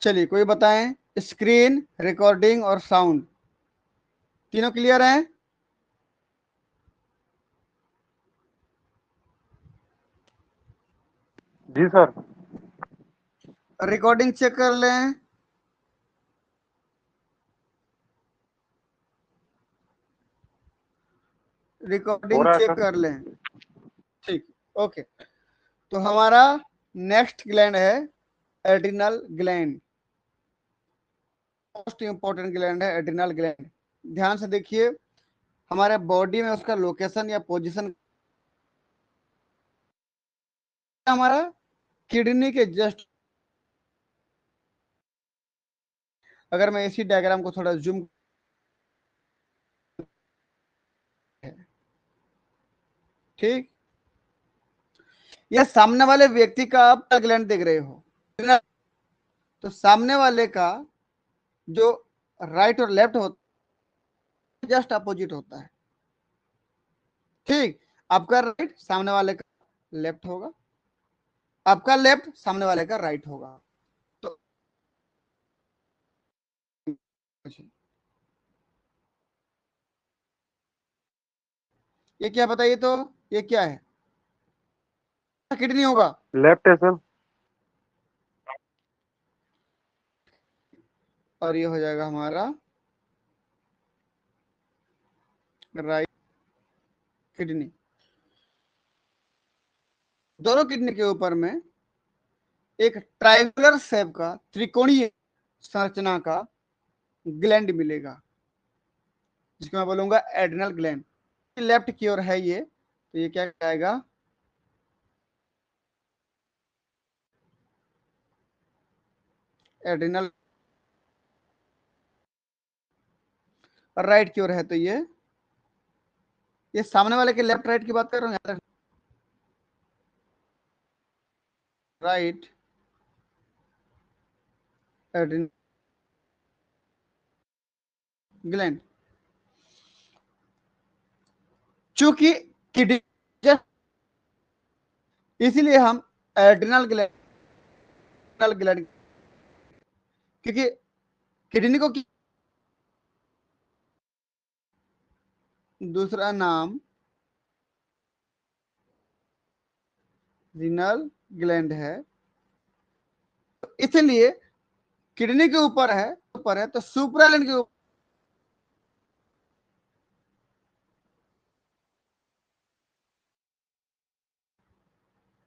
चलिए कोई बताएं, स्क्रीन, रिकॉर्डिंग और साउंड, तीनों क्लियर हैं? जी सर। रिकॉर्डिंग चेक कर लें। हो रिकॉर्डिंग रहा है चेक सर। कर लें। ठीक, ओके। तो हमारा नेक्स्ट ग्लैंड है adrenal gland. Most important gland है एड्रिनल ग्लैंड। ध्यान से देखिए, हमारे बॉडी में उसका लोकेशन या पोजीशन हमारा किडनी के जस्ट, अगर मैं इसी डायग्राम को थोड़ा जूम, ठीक, यह सामने वाले व्यक्ति का आप ग्लैंड देख रहे हो, तो सामने वाले का जो राइट और लेफ्ट होता है जस्ट अपोजिट होता है। ठीक, आपका राइट सामने वाले का लेफ्ट होगा, आपका लेफ्ट सामने वाले का राइट होगा। तो ये क्या बताइए, तो ये क्या है? किडनी होगा। लेफ्ट है सर। और ये हो जाएगा हमारा राइट किडनी। दोनों किडनी के ऊपर में एक ट्रायंगुलर शेप का त्रिकोणीय संरचना का ग्लैंड मिलेगा, जिसको मैं बोलूंगा एड्रिनल ग्लैंड। लेफ्ट की ओर है ये, तो ये क्या आएगा? एड्रिनल। राइट की ओर है तो ये सामने वाले के लेफ्ट राइट की बात कर रहा हूँ, राइट एड्रिनल ग्लैंड। चूंकि किडनी, इसीलिए हम एड्रिनल ग्लैंड, क्योंकि किडनी को दूसरा नाम रीनल ग्लैंड है, इसलिए किडनी के ऊपर है तो सुप्राग्लैंड के ऊपर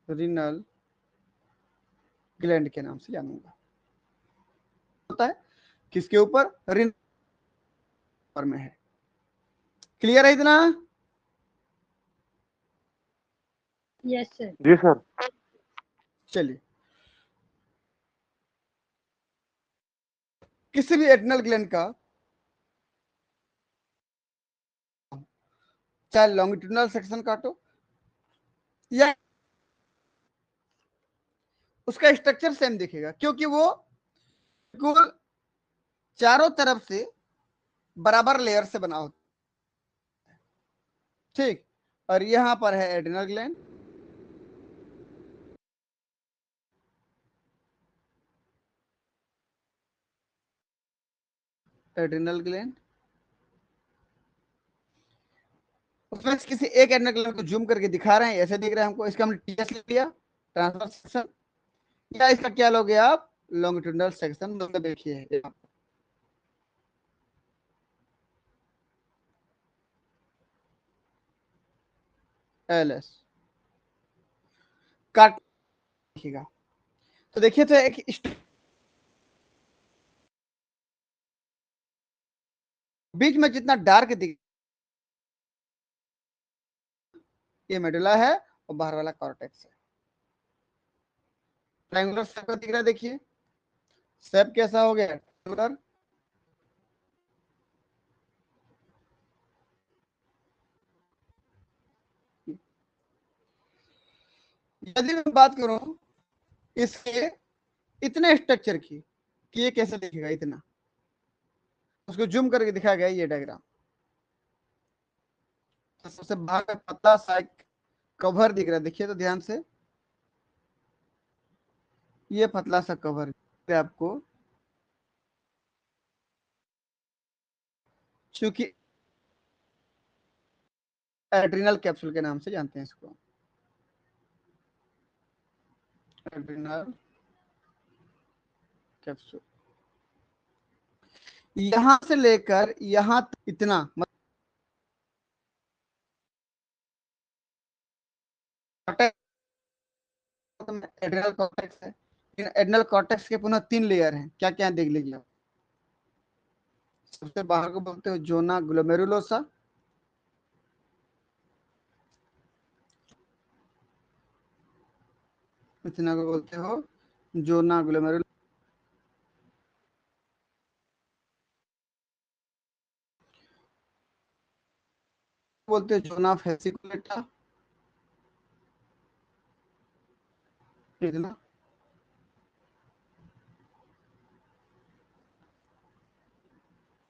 रीनल ग्लैंड के नाम से जानूंगा। होता है किसके ऊपर? रीनल में है। क्लियर है इतना? Yes sir. जी सर। चलिए, किसी भी एड्रिनल ग्लैंड का चाहे लॉन्गिट्यूडनल सेक्शन काटो या उसका स्ट्रक्चर सेम दिखेगा, क्योंकि वो बिल्कुल चारों तरफ से बराबर लेयर से बना होता है। ठीक, और यहां पर है एड्रिनल ग्लैंड, एड्रिनल ग्लैंड। उसमें से किसी एक एड्रिनल ग्लैंड को जूम करके दिखा रहे हैं, ऐसे दिख रहा है हमको, इसका हमने टीएस ले लिया, ट्रांसफर सेक्शन, या इसका क्या लोगे आप? Longitudinal section. मतलब देखिए एलएस काट देखिएगा, तो देखिए तो एक बीच में जितना डार्क दिख, ये मेडुला है और बाहर वाला कॉर्टेक्स है। ट्रायंगुलर शेप का दिख रहा है, देखिए शेप कैसा हो गया ट्रायंगुलर। यदि मैं बात करूं इसके इतने स्ट्रक्चर की कि ये कैसे दिखेगा इतना, उसको जूम करके दिखाया गया ये डायग्राम। तो सबसे बाहर का पतला सा एक कवर दिख रहा है, देखिए तो ध्यान से, ये पतला सा कवर आपको क्योंकि एड्रिनल कैप्सूल के नाम से जानते हैं इसको, एड्रिनल कैप्सूल। यहां से लेकर यहां इतना एड्रिनल कॉर्टेक्स है। एड्रिनल कॉर्टेक्स के पुनः 3 लेयर हैं, क्या क्या देख लीजिए। सबसे बाहर को बोलते हो जोना ग्लोमेरुलोसा, इतना को बोलते हो जोना ग्लोमेरुलोसा, बोलते हैं जोना फेसिकुलेटा, इतना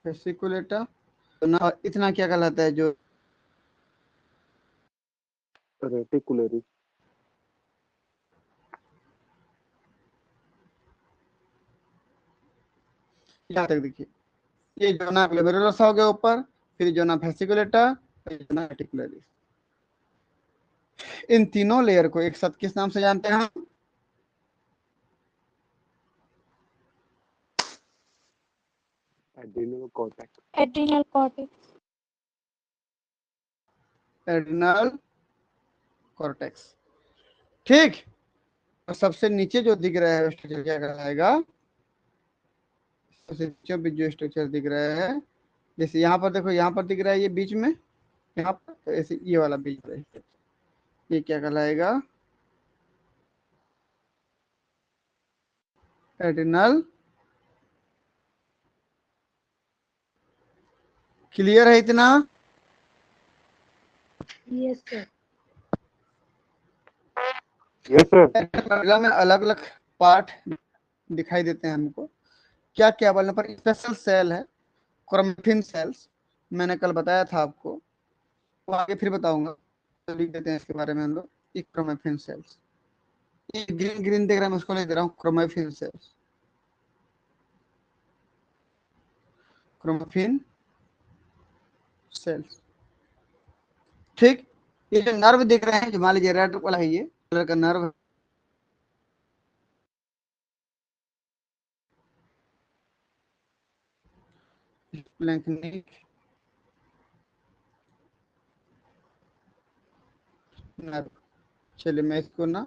फेसिकुलेटा, इतना क्या कहलाता है जो रेटिकुलरी। यहाँ तक देखिए, ये जोना ग्लोमेरुलोसा हो गया ऊपर, फिर जोना फेसिकुलेटा, जोना रेटिकुलरी। इन तीनों लेयर को एक साथ किस नाम से जानते हैं हम? Adrenal cortex. Adrenal cortex. Adrenal cortex. ठीक। और सबसे नीचे जो दिख रहा है स्ट्रक्चर क्या कहलाएगा? सबसे नीचे भी जो स्ट्रक्चर दिख रहा है, जैसे यहाँ पर देखो, यहाँ पर दिख रहा है ये बीच में, यहाँ पर तो ऐसे ये वाला बीच में, ये क्या कहलाएगा? एड्रिनल। क्लियर है इतना? Yes sir. Yes sir. में अलग अलग पार्ट दिखाई देते हैं हमको, क्या क्या बोलने पर स्पेशल सेल है, क्रोमेटिन सेल्स, मैंने कल बताया था आपको, वो आगे फिर बताऊंगा, तो लिख देते हैं इसके बारे में हम लोग। ये क्रोमेटिन सेल्स, ये ग्रीन ग्रीन देख रहा है, मैं उसको लिख दे रहा हूँ क्रोमेटिन सेल्स, क्रोमेटिन सेल्स। ठीक। ये जो नर्व दिख रहे हैं, जो मान लीजिए रेड वाला है, ये कलर का नर्व, नर्व। चलिए मैं इसको ना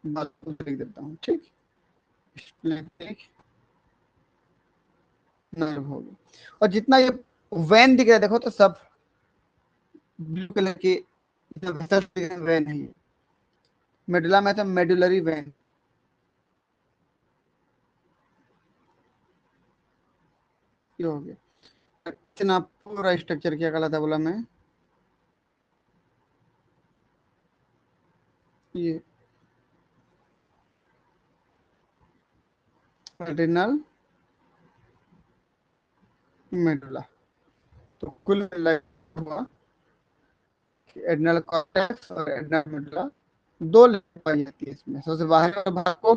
बात लिख देता हूँ। ठीक। नर्व हो गया। और जितना ये वैन दिख रहा है देखो, तो सब ब्लू कलर की वैन है। ये मेडुला में था मेडुलरी वैन, ये हो गया। इतना पूरा स्ट्रक्चर क्या कहलाता बोला मैं? ये एड्रिनल मेडुला। तो कुल मिला हुआ एड्रिनल कॉर्टेक्स और एड्रिनल मेडुला दो लेयर पाई जाती है इसमें। सबसे बाहर वाले भाग को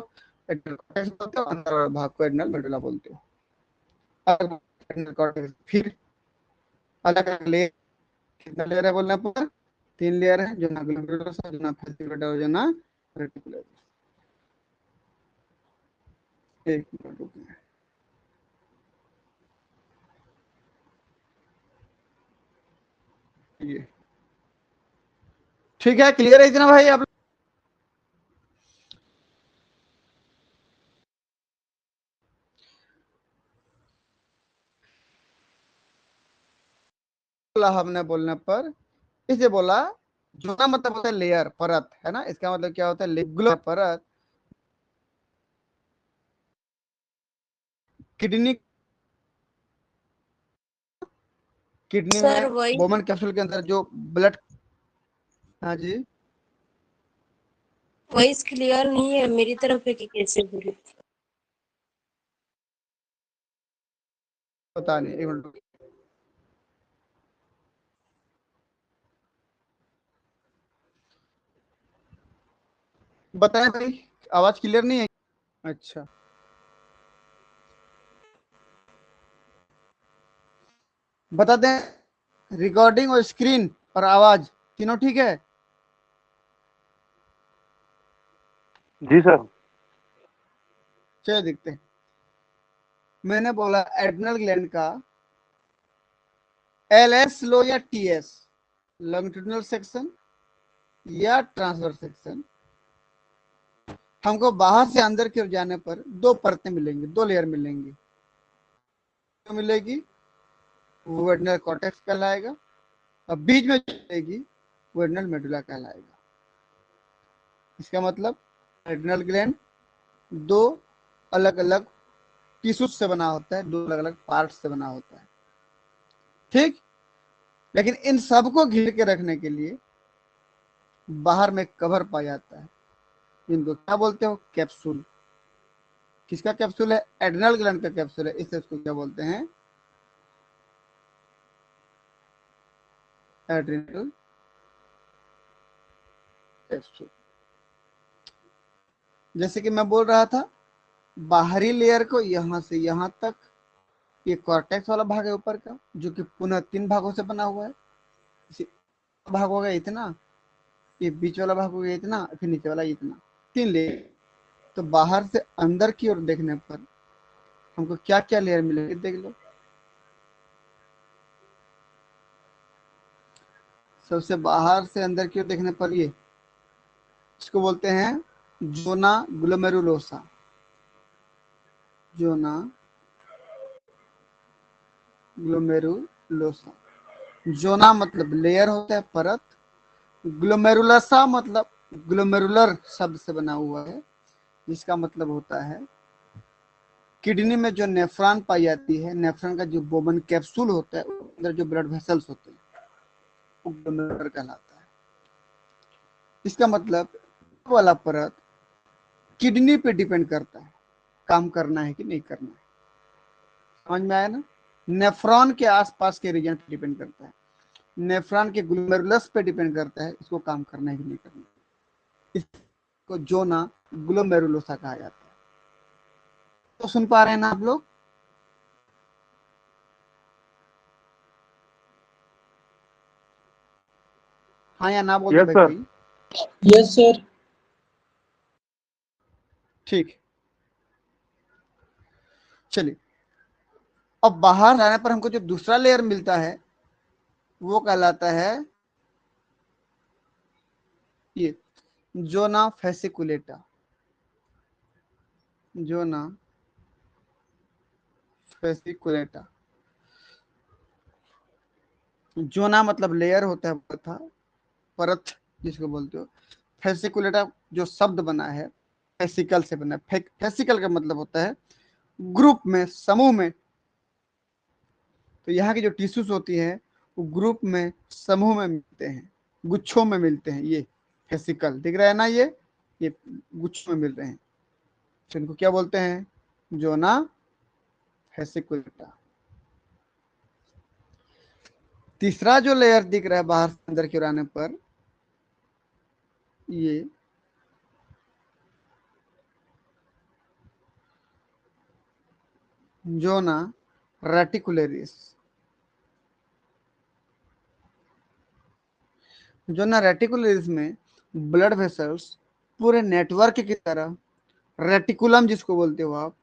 एड्रिनल कॉर्टेक्स बोलते हो, अंदर वाले भाग को एड्रिनल मेडुला बोलते हो। एड्रिनल कॉर्टेक्स फिर अलग अलग लेयर, कितना लेयर है बोलने पर? 3 लेयर है, जो ना ग्लोमेरुलस, जो ना फेसिकुलेटर और जो ना रेटिकुलर। एक मिनट रुकिए। ये ठीक है, क्लियर है इतना भाई? आप बोला हमने बोलने पर, इसे बोला जो ना मतलब होता है लेयर, परत है ना, इसका मतलब क्या होता है? लेगुलर परत। किडनी, किडनी सर में वही बोमन कैप्सूल के अंदर जो ब्लड, हाँ जी, वॉइस क्लियर नहीं है मेरी तरफ है कि कैसे बोले। पता नहीं, एक मिनट रुकिए। बताएं भाई, आवाज क्लियर नहीं है? अच्छा, बता दें, रिकॉर्डिंग और स्क्रीन और आवाज तीनों ठीक है? जी सर। चलिए देखते हैं। मैंने बोला एड्रिनल ग्लैंड का एलएस लो या टीएस, लॉन्गिट्यूडिनल सेक्शन या ट्रांसवर्स सेक्शन, हमको बाहर से अंदर की ओर जाने पर दो परतें मिलेंगी, दो लेयर मिलेंगी। तो मिलेगी वो एड्रिनल कॉर्टेक्स कहलाएगा, और बीच में मिलेगी वो एड्रिनल मेडुला कहलाएगा। इसका मतलब एड्रिनल ग्लैंड दो अलग अलग टिश्यूज से बना होता है, दो अलग अलग पार्ट से बना होता है, ठीक। लेकिन इन सबको घेर के रखने के लिए बाहर में कवर पाया जाता है, इनको क्या बोलते हो? कैप्सूल। किसका कैप्सूल है? एड्रिनल ग्लैंड का कैप्सूल है, इससे उसको क्या बोलते हैं? Adrenal capsule. जैसे कि मैं बोल रहा था, बाहरी लेयर को यहां से यहां तक, ये कॉर्टेक्स वाला भाग है ऊपर का, जो कि पुनः 3 भागों से बना हुआ है। भाग हो गया इतना, ये बीच वाला भाग हो गया इतना, फिर नीचे वाला इतना, 3 लेयर। तो बाहर से अंदर की ओर देखने पर हमको क्या क्या लेयर मिलेगी, देख लो। सबसे बाहर से अंदर की ओर देखने पर ये, इसको बोलते हैं जोना ग्लोमेरुलोसा। Zona glomerulosa. जोना मतलब लेयर होता है, परत। ग्लोमेरुलोसा मतलब ग्लोमेरुलर शब्द से बना हुआ है, जिसका मतलब होता है किडनी में जो नेफ्रॉन पाई जाती है, नेफ्रॉन का जो बोमन कैप्सूल होता है, अंदर जो ब्लड वेसल्स होते हैं, वो ग्लोमेरुलर कहलाता है। इसका मतलब वाला परत किडनी पे डिपेंड करता है, काम करना है कि नहीं करना है। समझ में आया ना? नेफ्रॉन के आसपास के रीजन पे डिपेंड करता है, नेफ्रॉन के ग्लोमेरुलस पे डिपेंड करता है इसको काम करना है कि नहीं करना है। इसको जोना ग्लोमेरुलोसा कहा जाता है। तो सुन पा रहे हैं ना आप लोग? हाँ या ना बोल दो यस भाई सर। कोई। Yes sir. ठीक, चलिए। अब बाहर जाने पर हमको जो दूसरा लेयर मिलता है वो कहलाता है ये जोना फेसिकुलेटा। जोना फेसिकुलेटा। जोना मतलब लेयर होता है, था परत जिसको बोलते हो। फेसिकुलेटा जो शब्द बना है, फेसिकल से बना है। फेसिकल का मतलब होता है ग्रुप में, समूह में। तो यहाँ की जो टिश्यूज होती है वो ग्रुप में, समूह में मिलते हैं, गुच्छों में मिलते हैं। ये फेसिकल दिख रहा है ना, ये गुच्छों में मिल रहे हैं, तो इनको क्या बोलते हैं? Zona fasciculata. तीसरा जो लेयर दिख रहा है बाहर से अंदर की ओर आने पर, ये जोना रेटिकुलरिस। जोना रेटिकुलरिस में ब्लड वेसल्स पूरे नेटवर्क की तरह, रेटिकुलम जिसको बोलते हो आप,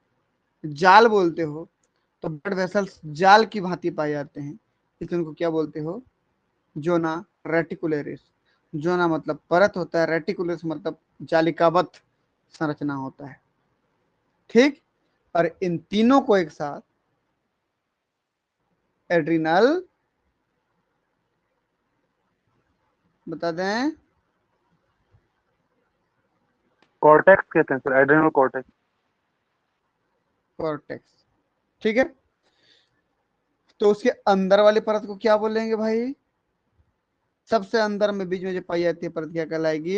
जाल बोलते हो, तो ब्लड वेसल्स जाल की भांति पाए जाते हैं, इसलिए उनको क्या बोलते हो? जोना रेटिकुलरिस। जोना मतलब परत होता है, रेटिकुलरिस मतलब जालिकावत संरचना होता है, ठीक। और इन तीनों को एक साथ एड्रिनल, बता दें, कॉर्टेक्स कहते हैं सर, एड्रेनल कॉर्टेक्स। कॉर्टेक्स, ठीक है। तो उसके अंदर वाली परत को क्या बोलेंगे भाई? सबसे अंदर में बीच में जो पाई जाती है परत क्या कहलाएगी?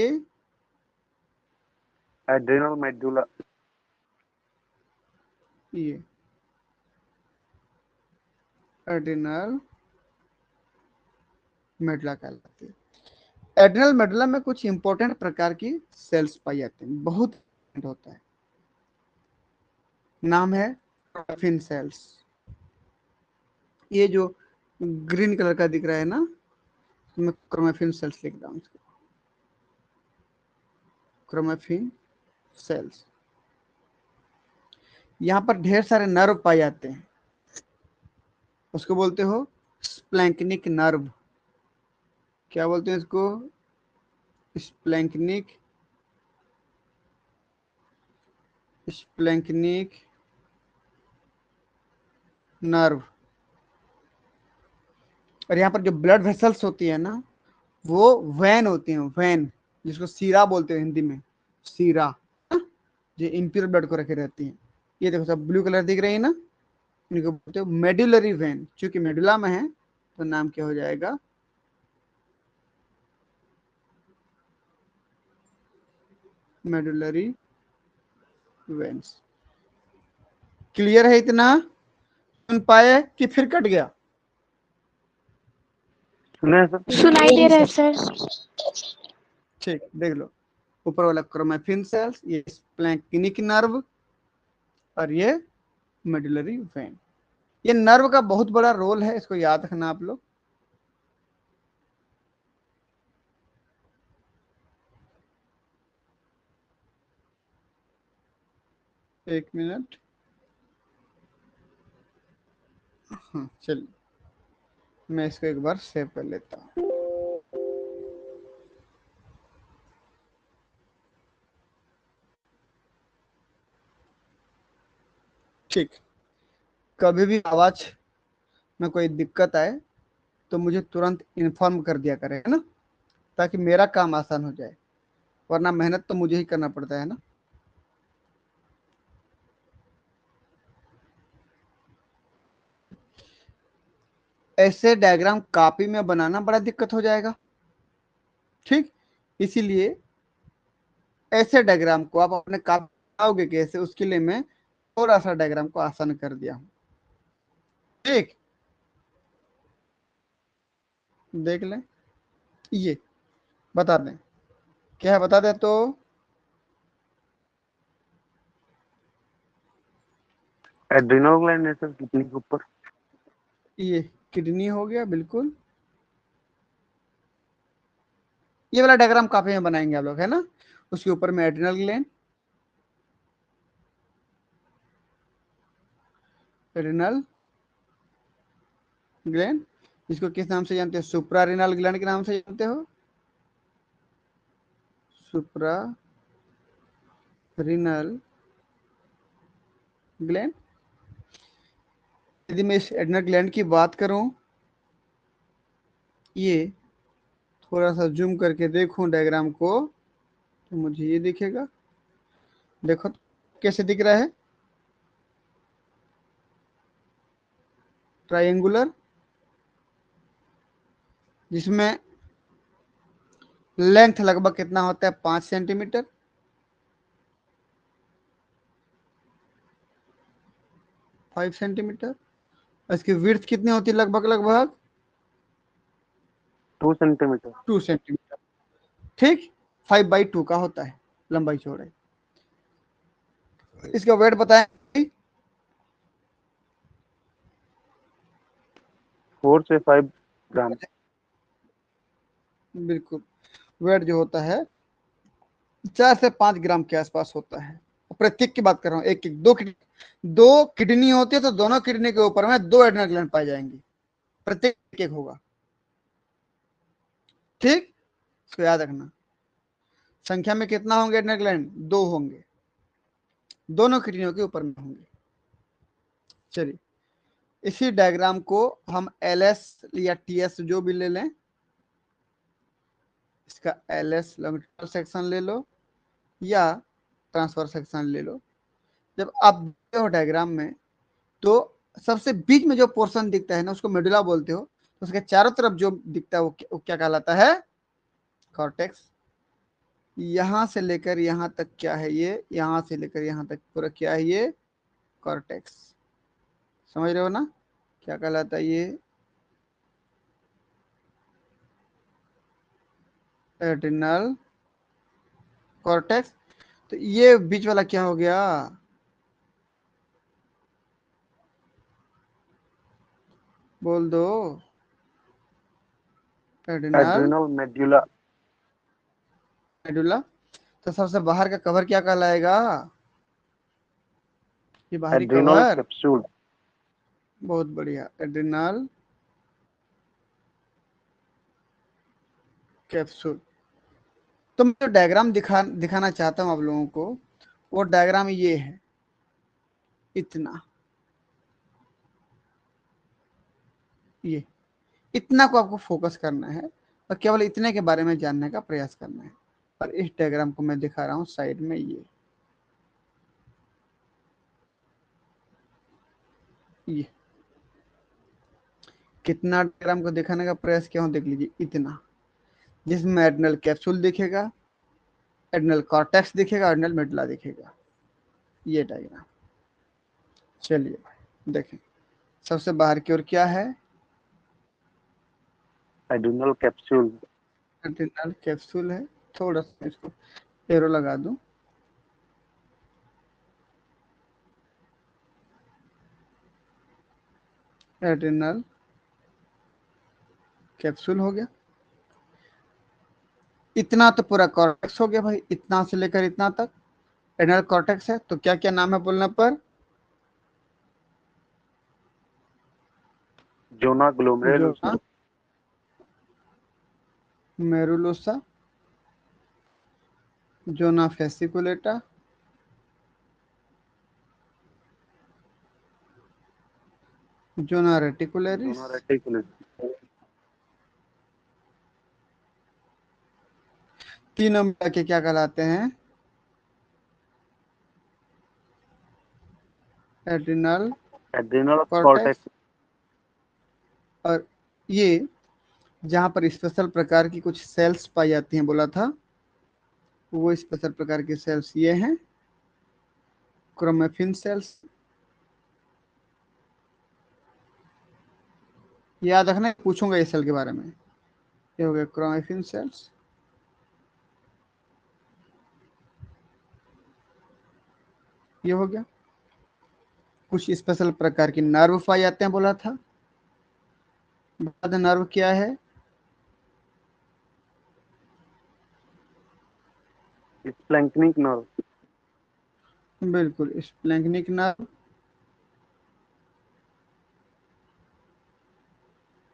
Adrenal medulla. ये एड्रिनल मेडुला कहलाती है। एड्रिनल मेडुला में कुछ इंपॉर्टेंट प्रकार की सेल्स पाई जाती हैं, बहुत होता है। नाम है ट्रोफिन सेल्स। ये जो ग्रीन कलर का दिख रहा है ना, मैं क्रोमेफिन सेल्स लिख रहा हूँ, क्रोमेफिन सेल्स। यहाँ पर ढेर सारे नर्व पाए जाते हैं, उसको बोलते हो स्प्लैंक्निक नर्व। क्या बोलते हैं इसको? स्प्लैंक्निक स्प्लैंक्निक नर्व। और यहाँ पर जो ब्लड वेसल्स होती है ना, वो वैन होती हैं, वैन, जिसको सीरा बोलते हैं हिंदी में, सीरा, जो इम्प्योर ब्लड को रखे रहती हैं। ये देखो सब ब्लू कलर दिख रही है ना, इनको बोलते हो मेडुलरी वेन। चूंकि मेडुला में है तो नाम क्या हो जाएगा? Medullary veins. क्लियर है इतना? सुन पाए कि फिर कट गया? सुने हैं सर? सुनाई दे रहा है सर। ठीक, देख लो, ऊपर वाला क्रोमेफिन सेल्स, ये स्प्लैंक्निक नर्व, और ये मेडुलरी वेन। ये नर्व का बहुत बड़ा रोल है, इसको याद रखना आप लोग। एक मिनट, हाँ चलिए, मैं इसको एक बार सेव कर लेता हूँ। ठीक, कभी भी आवाज में कोई दिक्कत आए तो मुझे तुरंत इन्फॉर्म कर दिया करें, है ना, ताकि मेरा काम आसान हो जाए, वरना मेहनत तो मुझे ही करना पड़ता है ना। ऐसे डायग्राम कॉपी में बनाना बड़ा दिक्कत हो जाएगा, ठीक, इसीलिए ऐसे डायग्राम को आप अपने कॉपी बनाओगे कैसे, उसके लिए मैं थोड़ा सा डायग्राम को आसान कर दिया हूं। ठीक, देख लें, ये बता दें, क्या है बता दें तो? एड्रिनल ग्लैंड है सर, किडनी के ऊपर। ये किडनी हो गया, बिल्कुल। ये वाला डायग्राम कॉपी में बनाएंगे आप लोग, है ना, उसके ऊपर में एड्रिनल ग्लैंड, एड्रिनल ग्लैंड, इसको किस नाम से जानते हो? सुप्रा रिनल ग्लैंड के नाम से जानते हो, सुप्रा रिनल ग्लैंड। यदि मैं इस एड्रिनल ग्लैंड की बात करूं, ये थोड़ा सा जूम करके देखूं डायग्राम को, तो मुझे ये दिखेगा, देखो कैसे दिख रहा है, ट्रायंगुलर, जिसमें लेंथ लगभग कितना होता है? 5 सेंटीमीटर। 5 सेंटीमीटर। इसकी विड्थ कितनी होती है? लगभग लगभग 2 सेंटीमीटर। 2 सेंटीमीटर। ठीक, 5/2 का होता है लंबाई चौड़ाई। इसका वेट बताएं? 4 से 5 ग्राम। बिल्कुल, वेट जो होता है 4 से 5 ग्राम के आसपास होता है। प्रत्येक की बात कर रहा हूँ, एक एक, दो किडनी होती है तो दोनों किडनी के ऊपर में 2 एड्रिनल ग्लैंड पाए जाएंगे, प्रत्येक एक होगा। ठीक, इसको याद रखना। संख्या में कितना होंगे एड्रिनल ग्लैंड? 2 होंगे, दोनों किडनियों के ऊपर में होंगे। चलिए, इसी डायग्राम को हम LS या TS जो भी ले लें, इसका LS लॉन्गिट्यूडल सेक्शन ले लो या ट्रांसफर सेक्शन ले लो। जब आप देखते हो डायग्राम में, तो सबसे बीच में जो पोर्शन दिखता है ना, उसको मेडुला बोलते हो, तो उसके चारों तरफ जो दिखता है वो क्या कहलाता है? कॉर्टेक्स। यहां से लेकर यहां तक क्या है? ये यहां से लेकर यहां तक पूरा क्या है? ये कॉर्टेक्स। समझ रहे हो ना क्या कहलाता है ये? Adrenal cortex. तो ये बीच वाला क्या हो गया? बोल दो। Adrenal adrenal medulla. मेडुला। तो सबसे बाहर का कवर क्या कहलाएगा? ये बाहरी एड्रिनल कवर। कैप्सूल। बहुत बढ़िया, एड्रिनल कैप्सूल। तो मैं जो डायग्राम दिखाना चाहता हूँ आप लोगों को, वो डायग्राम ये है, इतना, ये इतना को आपको फोकस करना है और केवल इतने के बारे में जानने का प्रयास करना है। और इस डायग्राम को मैं दिखा रहा हूँ साइड में, ये कितना डायग्राम को दिखाने का प्रयास किया हूँ, देख लीजिए, इतना, जिसमें एड्रिनल कैप्सूल दिखेगा, एड्रिनल कॉर्टेक्स दिखेगा, एड्रिनल मेडुला दिखेगा, ये डायग्राम। चलिए देखें, सबसे बाहर की ओर क्या है? Adrenal capsule. एड्रिनल कैप्सूल है। थोड़ा सा इसको एरो लगा दूं, एड्रिनल कैप्सूल हो गया। इतना तो पूरा कॉर्टेक्स हो गया भाई, इतना से लेकर इतना तक एड्रिनल कॉर्टेक्स है। तो क्या क्या नाम है बोलने पर? Zona glomerulosa. Zona glomerulosa, zona fasciculata, zona reticularis, zona reticularis. तीनों मिला के क्या कहलाते हैं? Adrenal adrenal cortex. कॉर्टेक्स। और ये जहां पर स्पेशल प्रकार की कुछ सेल्स पाई जाती हैं बोला था, वो स्पेशल प्रकार की सेल्स ये हैं, क्रोमेफिन सेल्स। याद रखना, पूछूंगा इस सेल के बारे में। ये हो गया क्रोमेफिन सेल्स। ये हो गया। कुछ स्पेशल प्रकार की नर्व पाए जाते हैं बोला था, बता दें नर्व क्या है? स्प्लैंक्निक नर्व। बिल्कुल, स्प्लैंक्निक नर्व,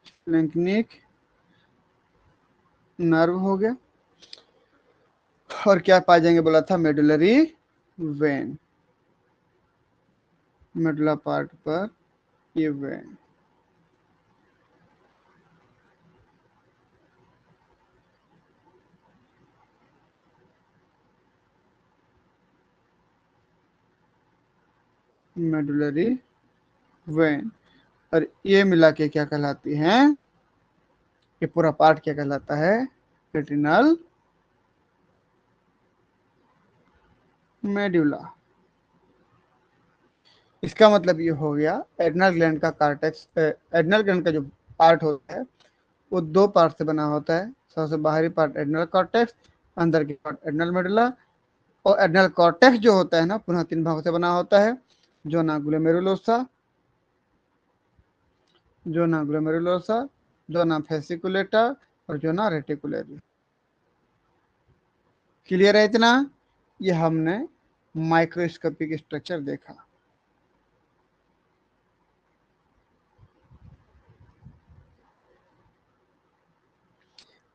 स्प्लैंक्निक नर्व हो गया। और क्या पाए जाएंगे बोला था? मेडुलरी वेन, मेडुला पार्ट पर ये वेन। Medullary when. और ये मिला के क्या कहलाती हैं? ये पूरा पार्ट क्या कहलाता है? Retinal medulla. इसका मतलब ये हो गया, एड्रिनल ग्लैंड का कार्टेक्स, एड्रिनल ग्लैंड का जो पार्ट होता है वो दो पार्ट से बना होता है। सबसे बाहरी पार्ट एड्रिनल कॉर्टेक्स, अंदर की पार्ट एड्रिनल मेडुला। और एड्रिनल कॉर्टेक्स जो होता है ना, पुनः तीन भागों से बना होता है, zona glomerulosa, zona glomerulosa, zona fasciculata और जोना रेटिकुलरी। क्लियर है इतना? ये हमने माइक्रोस्कोपिक स्ट्रक्चर देखा।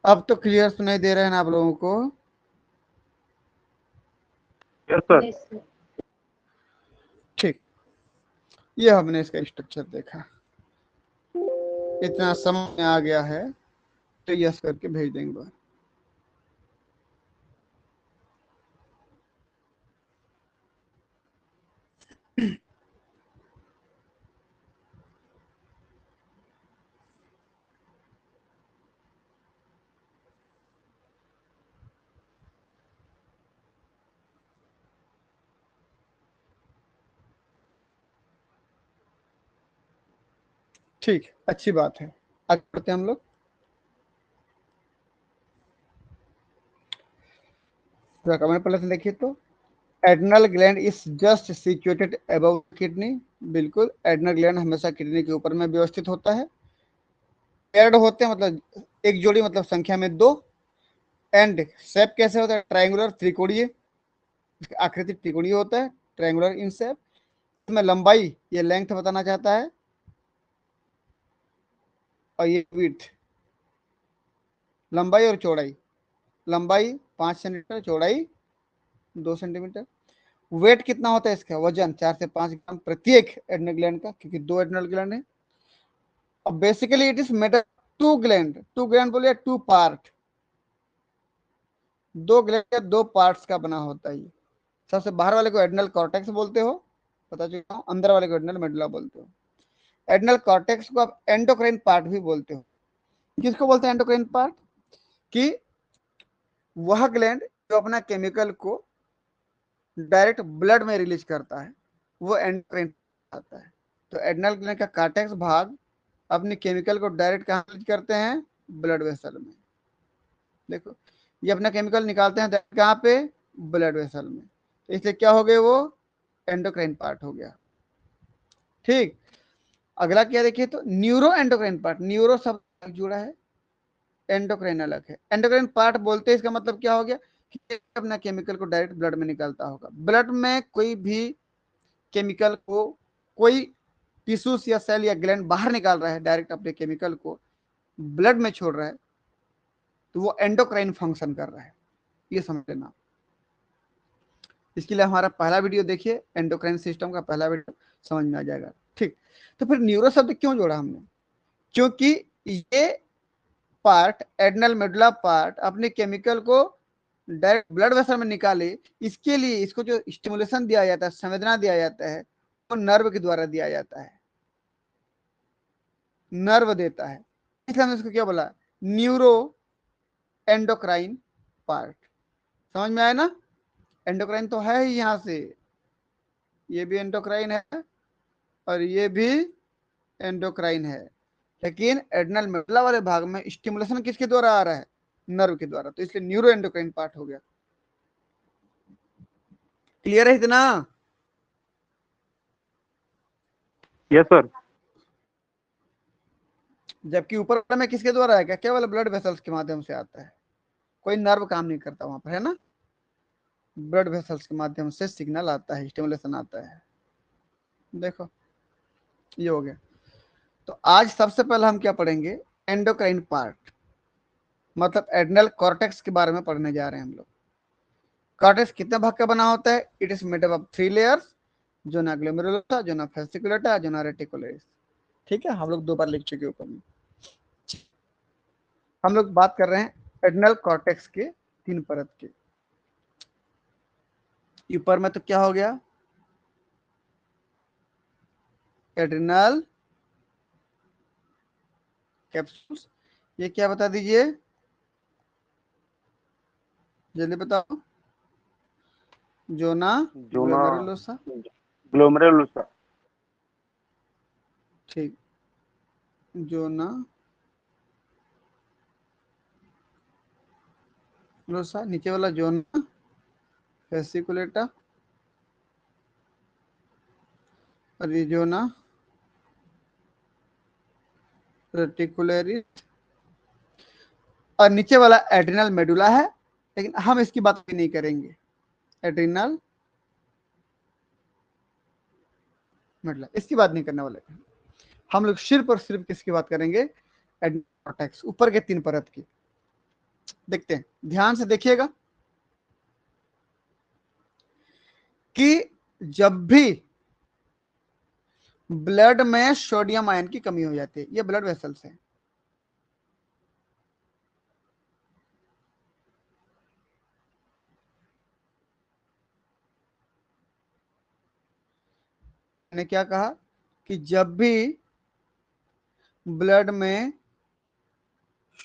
अब तो क्लियर सुनाई दे रहे हैं ना आप लोगों को? Yes sir. Yes, sir. ठीक, ये हमने इसका स्ट्रक्चर देखा। इतना समझ में आ गया है तो यस करके भेज देंगे। ठीक, अच्छी बात है। आगे बढ़ते हैं हम लोग। कमेंट पहले से देखिए तो, adrenal gland is just situated above kidney. बिल्कुल, एड्रिनल ग्लैंड हमेशा किडनी के ऊपर में व्यवस्थित होता है। पेयर्ड होते हैं, मतलब एक जोड़ी मतलब संख्या में 2। एंड शेप कैसे होता है? ट्रायंगुलर, त्रिकोणीय, आकृति त्रिकोणीय होता है, ट्रायंगुलर इन शेप। इसमें लंबाई, ये लेंथ बताना चाहता है, और ये विड्थ, लंबाई और चौड़ाई। लंबाई 5 सेंटीमीटर, चौड़ाई 2 सेंटीमीटर। वेट कितना होता है इसका? वजन 4 से 5 ग्राम प्रत्येक एड्रिनल ग्लैंड का, क्योंकि 2 एड्रिनल ग्लैंड है। और basically it is made up 2 gland, 2 gland बोलिए 2 पार्ट, 2 ग्लैंड 2 पार्ट्स का बना होता है ये। सबसे बाहर वाले को एड्रिनल कॉर्टेक्स बोलते हो, बता चुका हूं। अंदर वाले को एड्रिनल मेडुला बोलते हो। एड्रिनल कॉर्टेक्स को आप एंडोक्राइन पार्ट भी बोलते हो। किसको बोलते हैं एंडोक्राइन पार्ट? कि वह ग्लैंड जो अपना केमिकल को डायरेक्ट ब्लड में रिलीज करता है, वो एंडोक्राइन आता है। तो एड्रिनल ग्लैंड का कॉर्टेक्स भाग अपने केमिकल को डायरेक्ट कहाँ रिलीज करते हैं? ब्लड वेसल में। देखो, ये अपना केमिकल निकालते हैं कहाँ पे? ब्लड वेसल में। तो इसलिए क्या हो गए वो? एंडोक्राइन पार्ट हो गया। ठीक, अगला क्या देखिए तो न्यूरो एंडोक्राइन पार्ट। न्यूरो सब जुड़ा है, एंडोक्राइन अलग है। एंडोक्राइन पार्ट बोलते हैं, इसका मतलब क्या हो गया कि अपना केमिकल को डायरेक्ट ब्लड में निकालता होगा। ब्लड में कोई भी केमिकल को कोई टिश्यूज या सेल या ग्लैंड बाहर निकाल रहा है, डायरेक्ट अपने केमिकल को ब्लड में छोड़ रहा है, तो वो एंडोक्राइन फंक्शन कर रहा है, ये समझ लेना। इसके लिए हमारा पहला वीडियो देखिए, एंडोक्राइन सिस्टम का पहला वीडियो, समझ में आ जाएगा। ठीक, तो फिर न्यूरो शब्द क्यों जोड़ा हमने? क्योंकि ये पार्ट, एड्रिनल मेडुला पार्ट, अपने केमिकल को डायरेक्ट ब्लड वेसल में निकाले, इसके लिए इसको जो स्टिमुलेशन दिया जाता है, संवेदना दिया जाता है, वो नर्व के द्वारा दिया जाता है, नर्व देता है। इसलिए हमने इसको क्या बोला? Neuro endocrine part. समझ में आया ना? एंडोक्राइन तो है ही यहां से, ये भी एंडोक्राइन है और ये भी एंडोक्राइन है, लेकिन एड्रिनल मेडुला वाले भाग में स्टिमुलेशन किसके द्वारा आ रहा है? नर्व के द्वारा। तो इसलिए न्यूरो एंडोक्राइन पार्ट हो गया। क्लियर है इतना? Yes sir. जबकि ऊपर वाला में किसके द्वारा है? क्या केवल ब्लड वेसल्स के माध्यम से आता है, कोई नर्व काम नहीं करता वहां पर, है ना? ब्लड वेसल्स के माध्यम से सिग्नल आता है, स्टिमुलेशन आता है। देखो, ये हो गया। तो आज सबसे पहले हम क्या पढ़ेंगे? एंडोक्राइन पार्ट, मतलब एड्रिनल कॉर्टेक्स के बारे में पढ़ने जा रहे हैं हम लोग। कॉर्टेक्स कितने भाग का बना होता है? It is made up of 3 layers, zona glomerulosa, zona fasciculata, zona reticularis. ठीक है, हम लोग 2 बार लिख चुके ऊपर में। हम लोग बात कर रहे हैं एड्रिनल कॉर्टेक्स के 3 परत के। ऊपर में तो क्या हो गया? Adrenal capsules. ये क्या बता दीजिए, जल्दी बताओ। जोना जोना ग्लोमेरुलोसा। ग्लोमेरुलुसा। ठीक, जोना लोसा, नीचे वाला जोना फेसिकुलेटा, और ये जोना रेटिकुलरिस, और नीचे वाला एड्रिनल मेडुला है, लेकिन हम इसकी बात नहीं करेंगे। एड्रिनल मेडुला इसकी बात नहीं करने वाले। हम लोग सिर्फ और सिर्फ किसकी बात करेंगे? एड्रिनल कॉर्टेक्स, ऊपर के 3 परत की। देखते हैं, ध्यान से देखिएगा कि जब भी ब्लड में सोडियम आयन की कमी हो जाती है, ये ब्लड वेसल्स है, मैंने क्या कहा कि जब भी ब्लड में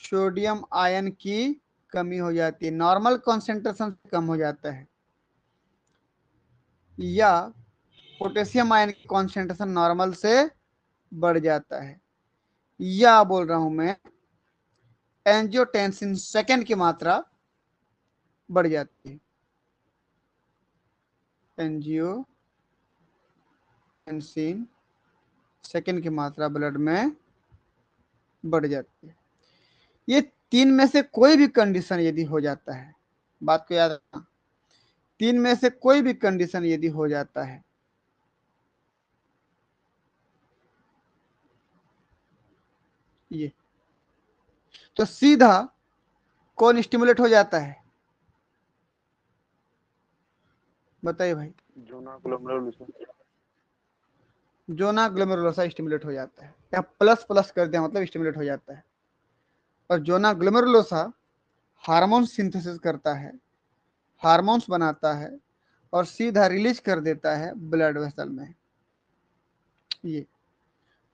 सोडियम आयन की कमी हो जाती है, नॉर्मल कॉन्सेंट्रेशन से कम हो जाता है, या पोटेशियम आयन की कॉन्सेंट्रेशन नॉर्मल से बढ़ जाता है, या बोल रहा हूं मैं एंजियोटेंसिन सेकंड की मात्रा बढ़ जाती है। एंजियोटेंसिन सेकंड की मात्रा ब्लड में बढ़ जाती है। ये तीन में से कोई भी कंडीशन यदि हो जाता है, बात को याद रखना, तीन में से कोई भी कंडीशन यदि हो जाता है ये, तो सीधा कौन स्टिमुलेट हो जाता है, बताइए भाई। जोना ग्लोमेरुलस। जोना ग्लोमेरुलोसा स्टिमुलेट हो जाता है, या प्लस प्लस कर दिया मतलब स्टिमुलेट हो जाता है। और जोना ग्लोमेरुलोसा हार्मोन सिंथेसिस करता है, हार्मोन्स बनाता है और सीधा रिलीज कर देता है ब्लड वेसल में। ये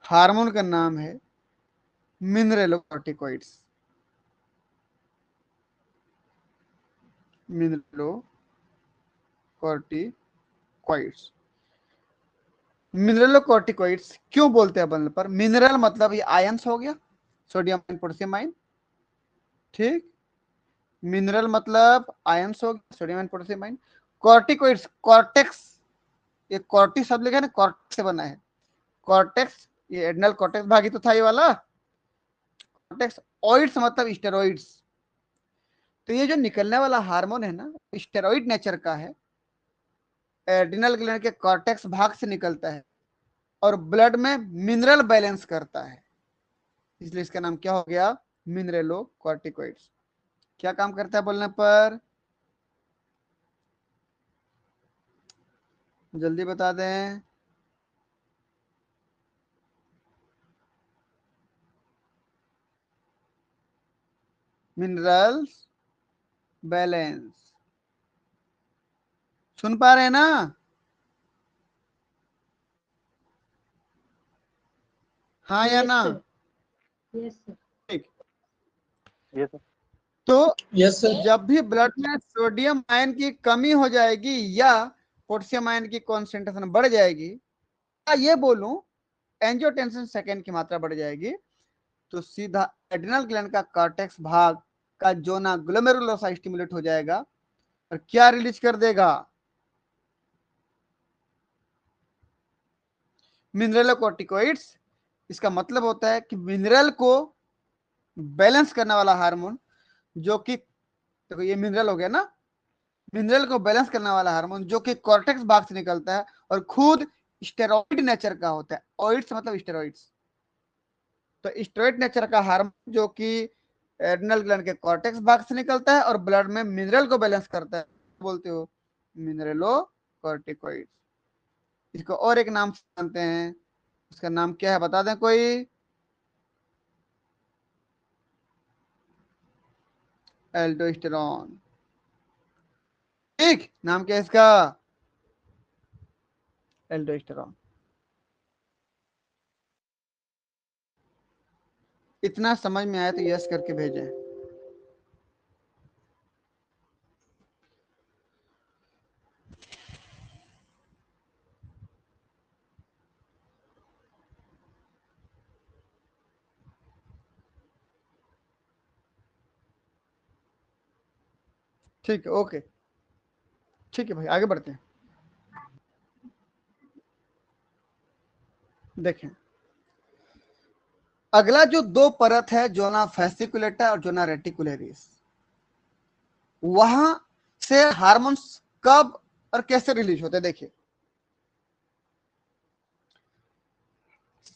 हार्मोन का नाम है मिनरेलोकॉर्टिकॉइड्स। मिनरेलोकॉर्टिकॉइड्स, मिनरेलोकॉर्टिकॉइड्स क्यों बोलते हैं बनने पर? मिनरल मतलब ये आयंस हो गया, सोडियम पोटेशियम आयन, ठीक। मिनरल मतलब आयंस हो गया, sodium potassium ion. Corticoids, cortex, ये कॉर्टी शब्द लिखा है ना, कॉर्टेक्स से बना है। कॉर्टेक्स, ये एडनल कॉर्टेक्स भागी तो था ये वाला कॉर्टेक्स। ऑइड्स मतलब स्टेरॉइड्स। तो ये जो निकलने वाला हार्मोन है ना, स्टेरॉइड नेचर का है, एड्रिनल ग्लैंड के कॉर्टेक्स भाग से निकलता है और ब्लड में मिनरल बैलेंस करता है, इसलिए इसका नाम क्या हो गया? मिनरेलोकॉर्टिकॉइड्स। क्या काम करता है बोलने पर? जल्दी बता दें। मिनरल्स बैलेंस, सुन पा रहे हैं ना? हाँ या Yes, ना? sir. Yes, sir. ठीक। ये सर। तो यस सर। जब भी ब्लड में सोडियम आयन की कमी हो जाएगी या पोटेशियम आयन की कॉन्सेंट्रेशन बढ़ जाएगी, या ये बोलूं एंजियोटेंसिन सेकेंड की मात्रा बढ़ जाएगी, तो सीधा एड्रिनल ग्लैंड का कॉर्टेक्स भाग का जोना ग्लोमेरुलोसा स्टिमुलेट हो जाएगा और क्या रिलीज कर देगा? मिनरेलोकॉर्टिकॉइड्स। इसका मतलब होता है कि मिनरल को बैलेंस करने वाला हार्मोन, जो कि देखो ये मिनरल हो गया ना, मिनरल को बैलेंस करने वाला हार्मोन जो कि कॉर्टेक्स भाग से निकलता है और खुद स्टेरॉइड नेचर का होता है। ऑइड्स मतलब स्टेरॉइड्स। तो स्टेरॉइड नेचर का हार्मोन जो कि एड्रिनल ग्लैंड के कॉर्टेक्स भाग से निकलता है और ब्लड में मिनरल को बैलेंस करता है, बोलते हो मिनरेलोकॉर्टिकॉइड्स। इसको और एक नाम से जानते हैं, उसका नाम क्या है बता दें कोई? एल्डोस्टेरॉन। ठीक, नाम क्या है इसका? एल्डोस्टेरॉन। इतना समझ में आया तो यस करके भेजें। ठीक है, ओके, ठीक है भाई, आगे बढ़ते हैं। देखें, अगला जो दो परत है, जोना फैसिकुलेटा और जोना रेटिकुलरिस, वहां से हार्मोन्स कब और कैसे रिलीज होते हैं? देखिए,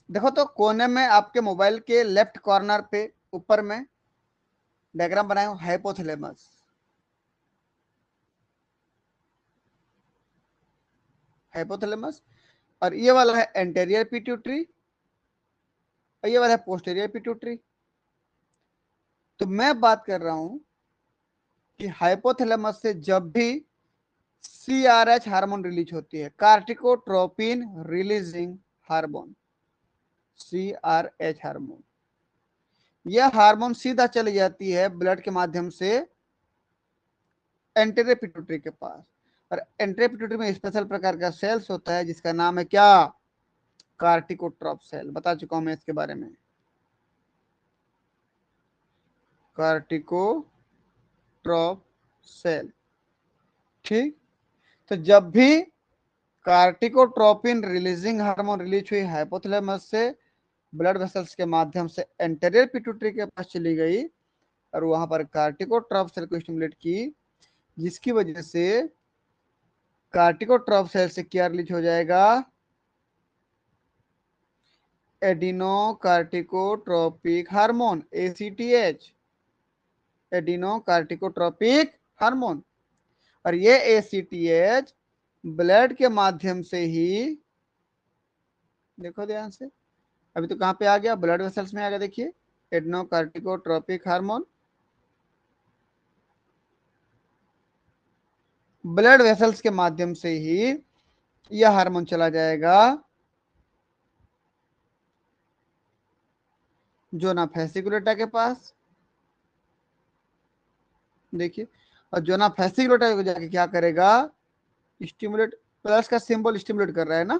देखो तो कोने में आपके मोबाइल के लेफ्ट कॉर्नर पे ऊपर में डायग्राम बनाए हो, हाइपोथैलेमस। हाइपोथैलेमस, और ये वाला है एंटेरियर पिट्यूटरी और ये वाला है पोस्टेरियर पिट्यूटरी। तो मैं बात कर रहा हूं कि हाइपोथैलेमस से जब भी सीआरएच हार्मोन रिलीज होती है, कार्टिकोट्रोपिन रिलीजिंग हार्मोन, सीआरएच हार्मोन, यह हार्मोन सीधा चली जाती है ब्लड के माध्यम से एंटेरियर पिट्यूटरी के पास। और एंटेरियर पिट्यूटरी में स्पेशल प्रकार का सेल्स होता है जिसका नाम है क्या? कार्टिकोट्रॉप सेल। बता चुका हूं मैं इसके बारे में, कार्टिकोट्रॉप सेल। ठीक। तो जब भी कार्टिकोट्रोपिन रिलीजिंग हार्मोन रिलीज हुई हाइपोथैलेमस से, ब्लड वेसल्स के माध्यम से एंटेरियर पिट्यूटरी के पास चली गई और वहां पर कार्टिकोट्रॉफ सेल को स्टिमुलेट की, जिसकी वजह से कार्टिकोट्रॉफ सेल से क्या रिलीज हो जाएगा, एडिनोकार्टिकोट्रोपिक हार्मोन ACTH, एडिनोकार्टिकोट्रोपिक हार्मोन। और ये ACTH ब्लड के माध्यम से ही, देखो ध्यान से, अभी तो कहां पे आ गया, ब्लड वेसल्स में आ गया, देखिए एडिनोकार्टिकोट्रोपिक हार्मोन, ब्लड वेसल्स के माध्यम से ही यह हार्मोन चला जाएगा जोना फैसिकुलेटा के पास, देखिए, और जोना फैसिकुलेटा को जाके क्या करेगा, स्टिमुलेट, प्लस का सिंबल स्टिमुलेट कर रहा है ना,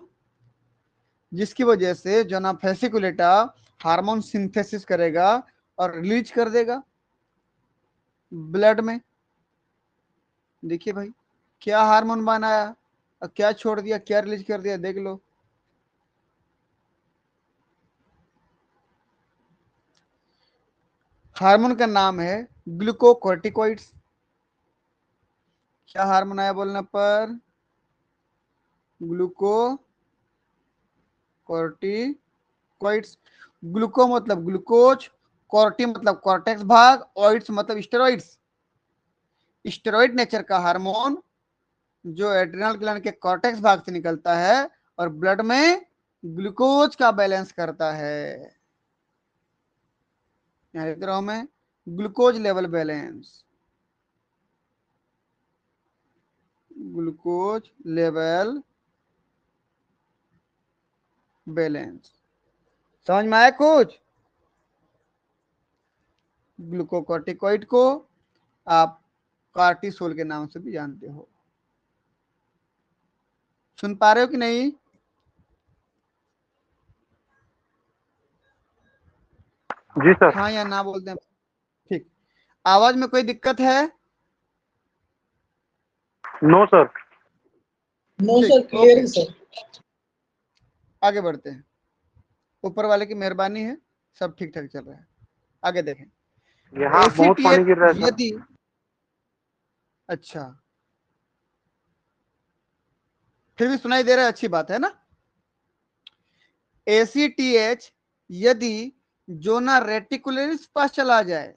जिसकी वजह से जोना फैसिकुलेटा हार्मोन सिंथेसिस करेगा और रिलीज कर देगा ब्लड में। देखिए भाई, क्या हार्मोन बनाया और क्या छोड़ दिया, क्या रिलीज कर दिया, देख लो। हार्मोन का नाम है ग्लूकोकॉर्टिकॉइड्स। क्या हार्मोन आया बोलने पर, ग्लूकोकॉर्टिकॉइड्स। ग्लूको मतलब ग्लूकोज, कॉर्टी मतलब कॉर्टेक्स भाग, ऑइड्स मतलब स्टेरॉइड्स। स्टेरॉइड नेचर का हार्मोन जो एड्रिनल ग्लैंड के कॉर्टेक्स भाग से निकलता है और ब्लड में ग्लूकोज का बैलेंस करता है। यहां लिख रहा हूं मैं, glucose level balance, glucose level balance. समझ में आया कुछ? ग्लूकोकॉर्टिकॉइड को आप कार्टिसोल के नाम से भी जानते हो। सुन पा रहे हो कि नहीं? जी सर। हाँ या ना बोलते हैं। ठीक। आवाज में कोई दिक्कत है? No sir. नो ठीक, सर, क्लियर ओके, है सर। आगे बढ़ते हैं। ऊपर वाले की मेहरबानी है, सब ठीक ठाक चल रहा है। आगे देखें। यहाँ बहुत पानी एसीटीएच गिर रहा है सर। यदि, अच्छा, फिर भी सुनाई दे रहा है, अच्छी बात है ना। ACTH यदि जोना रेटिकुलरिस पास चला जाए,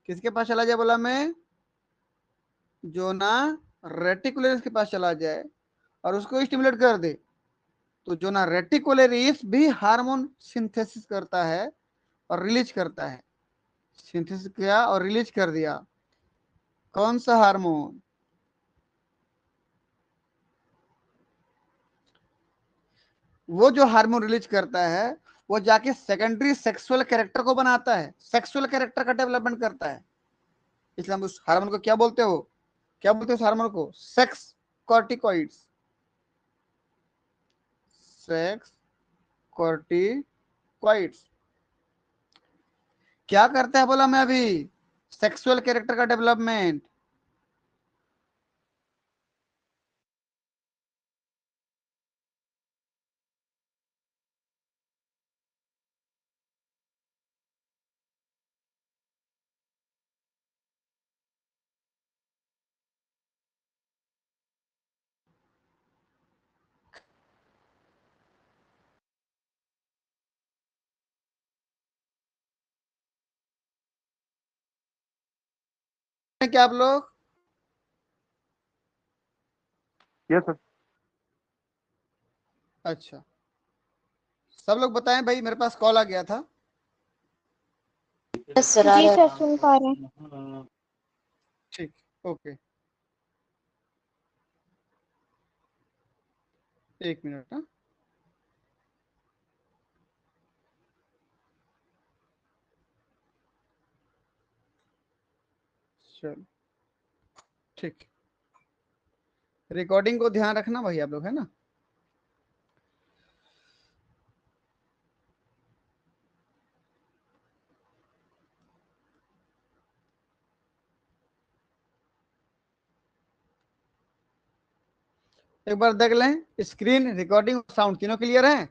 किसके पास चला जाए बोला मैं, जोना रेटिकुलरिस के पास चला जाए और उसको स्टिमुलेट कर दे, तो जोना रेटिकुलरिस भी हार्मोन सिंथेसिस करता है और रिलीज करता है। सिंथेसिस किया और रिलीज कर दिया। कौन सा हार्मोन? वो जो हार्मोन रिलीज करता है वो जाके सेकेंडरी सेक्सुअल कैरेक्टर को बनाता है, सेक्सुअल कैरेक्टर का डेवलपमेंट करता है। इसलिए हम उस हार्मोन को क्या बोलते हो, क्या बोलते हो उस हार्मोन को? Sex corticoids, sex corticoids. क्या करता है बोला मैं अभी, सेक्सुअल कैरेक्टर का डेवलपमेंट। क्या आप लोग? Yes sir. अच्छा, सब लोग बताएं भाई, मेरे पास कॉल आ गया था। सर आ जी रहा सर, सुन पा रहे हैं। है। ठीक, ओके, एक मिनट। हाँ, चलो, ठीक। रिकॉर्डिंग को ध्यान रखना भाई आप लोग, है ना। एक बार देख लें, स्क्रीन, रिकॉर्डिंग, साउंड तीनों क्लियर है?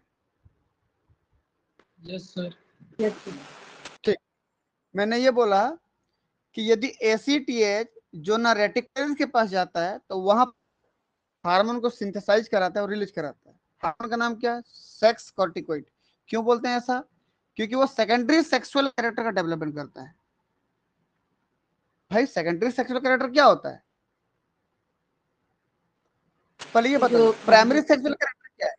Yes sir. ठीक, मैंने ये बोला कि यदि ACTH जो ना रेटिकुलर के पास जाता है तो वहां हार्मोन को सिंथेसाइज कराता है और रिलीज कराता है। हार्मोन का नाम क्या है? सेक्स कॉर्टिकोइड। क्यों बोलते हैं ऐसा? क्योंकि वो सेकेंडरी सेक्सुअल कैरेक्टर का डेवलपमेंट करता है। भाई सेकेंडरी सेक्सुअल कैरेक्टर क्या होता है? पहले ये बता दो, प्राइमरी सेक्सुअल कैरेक्टर क्या है?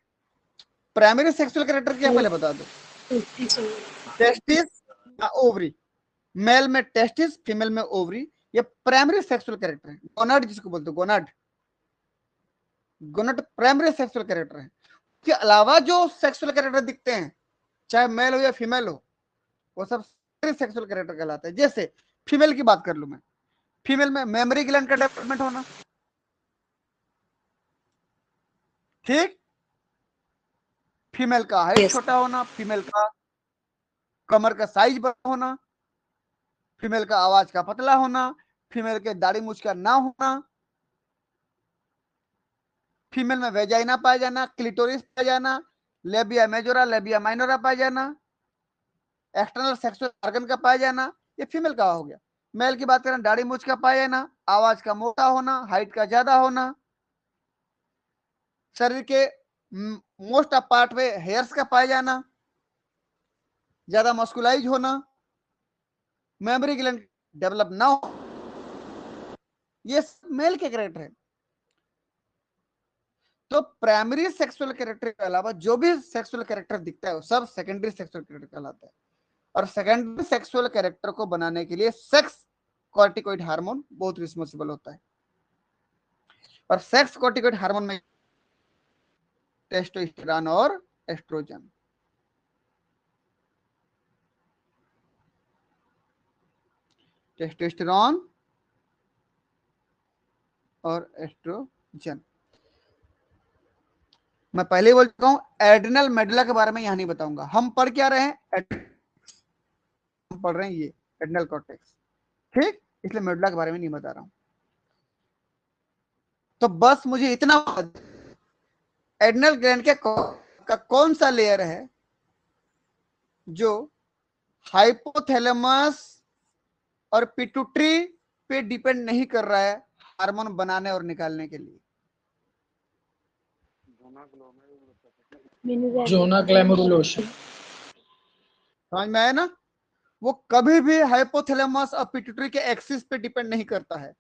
प्राइमरी सेक्सुअल कैरेक्टर क्या है पहले बता दो। टेस्टिस या ओवरी। मेल में टेस्टिस, फीमेल में ओवरी, ये प्राइमरी सेक्सुअल कैरेक्टर है। गोनाड जिसको बोलते हो, gonad, gonad primary sexual character है। उसके अलावा जो सेक्सुअल कैरेक्टर दिखते हैं, चाहे मेल हो या फीमेल हो, वो सब सेक्सुअल कैरेक्टर कहलाता है। जैसे फीमेल की बात कर लूं मैं, फीमेल में मेमोरी ग्लैंड का डेवलपमेंट होना, ठीक, फीमेल का हाइट छोटा होना, फीमेल का कमर का साइज बड़ा होना, फीमेल का आवाज का पतला होना, फीमेल के दाढ़ी मूछ का ना होना, फीमेल में वेजाइना पाया जाना, क्लिटोरिस पाया जाना, लेबिया मेजोरा, लेबिया माइनोरा पाया जाना, एक्सटर्नल सेक्सुअल ऑर्गन का पाया जाना, ये फीमेल का हो गया। मेल की बात करें, दाढ़ी मूछ का पाया जाना, आवाज का मोटा होना, हाइट का ज्यादा होना, शरीर के मोस्ट ऑफ पार्ट में हेयर्स का पाया जाना, ज्यादा मस्कुलाइज होना, मेमोरी ग्लैंड डेवलप ना हो, ये मेल के कैरेक्टर है। तो प्राइमरी सेक्सुअल कैरेक्टर के अलावा जो भी सेक्सुअल कैरेक्टर दिखता है वो सब सेकेंडरी सेक्सुअल कैरेक्टर कहलाता है। और सेकेंडरी सेक्सुअल कैरेक्टर को बनाने के लिए सेक्स कॉर्टिकोइड हार्मोन बहुत रिस्पॉन्सिबल होता है। और सेक्स कॉर्टिकोइड हार्मोन में टेस्टोस्टेरोन और एस्ट्रोजन। टेस्टोस्टेरोन और एस्ट्रोजन। मैं पहले ही बोल चुका हूं, एड्रिनल मेडुला के बारे में यहां नहीं बताऊंगा। हम पढ़ क्या रहे हैं? हम पढ़ रहे हैं ये एड्रिनल कॉर्टेक्स, ठीक, इसलिए मेडुला के बारे में नहीं बता रहा हूं। तो बस मुझे इतना, एड्रिनल ग्लैंड के का कौन सा लेयर है जो हाइपोथैलेमस और पिट्यूटरी पे डिपेंड नहीं कर रहा है हार्मोन बनाने और निकालने के लिए? जोना ग्लैमरुलोसा। समझ में आया ना? वो कभी भी हाइपोथैलेमस और पिट्यूटरी के एक्सिस पे डिपेंड नहीं करता है।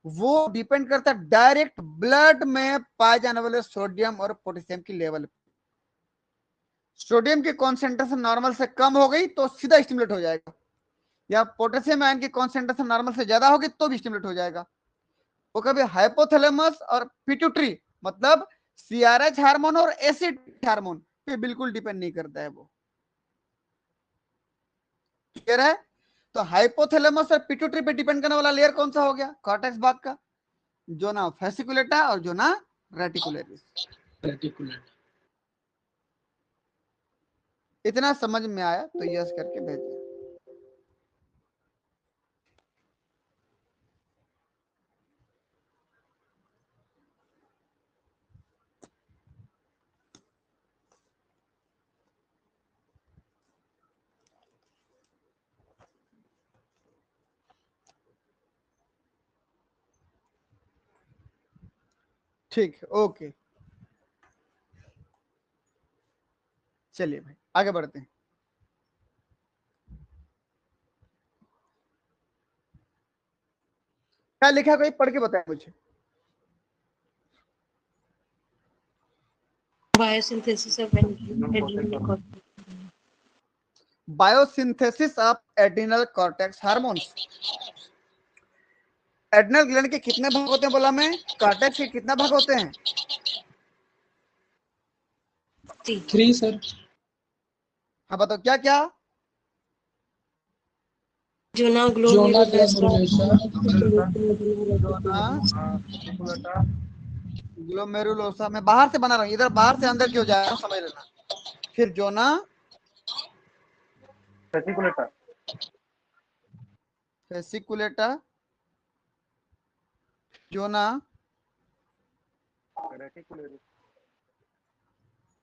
वो डिपेंड करता है डायरेक्ट ब्लड में पाए जाने वाले सोडियम और पोटेशियम की लेवल। सोडियम की कॉन्सेंट्रेशन नॉर्मल से कम हो गई तो सीधा स्टिमुलेट हो जाएगा, या पोटेशियम आयन की कॉन्सेंट्रेशन नॉर्मल से ज्यादा होगी तो भी स्टिमुलेट हो जाएगा। वो कभी हाइपोथैलेमस और पिट्यूटरी मतलब CRH हार्मोन और एसिड हार्मोन पे बिल्कुल डिपेंड नहीं करता है। वो क्लियर है? तो हाइपोथैलेमस और पिट्यूटरी पे डिपेंड करने वाला लेयर कौन सा हो गया? कॉर्टेक्स भाग का, जोना फेसिकुलेटा और जोना रेटिकुलरिस। रेटिकुलर। इतना समझ में आया तो यस करके भेजिए। ठीक, ओके, चलिए भाई आगे बढ़ते हैं। क्या लिखा है, कोई पढ़ के बताए मुझे। Biosynthesis of adrenal cortex. Biosynthesis of adrenal cortex hormones. Adrenal gland के कितने भाग होते हैं बोला मैं? कॉर्टेक्स के कितना भाग होते हैं? 3 सर। हाँ बताओ क्या क्या? जोना जोना ग्लोमेरुलोसा, ग्लैमरुलोसा। ग्लोमेरुलोसा। मैं बाहर से बना रहा हूँ, इधर बाहर से अंदर क्यों जा रहा हूँ समझ लेना। फिर जोना रेटिकुलेटा। फेसिकुलेटा, जोना रेटिकुलेरिस।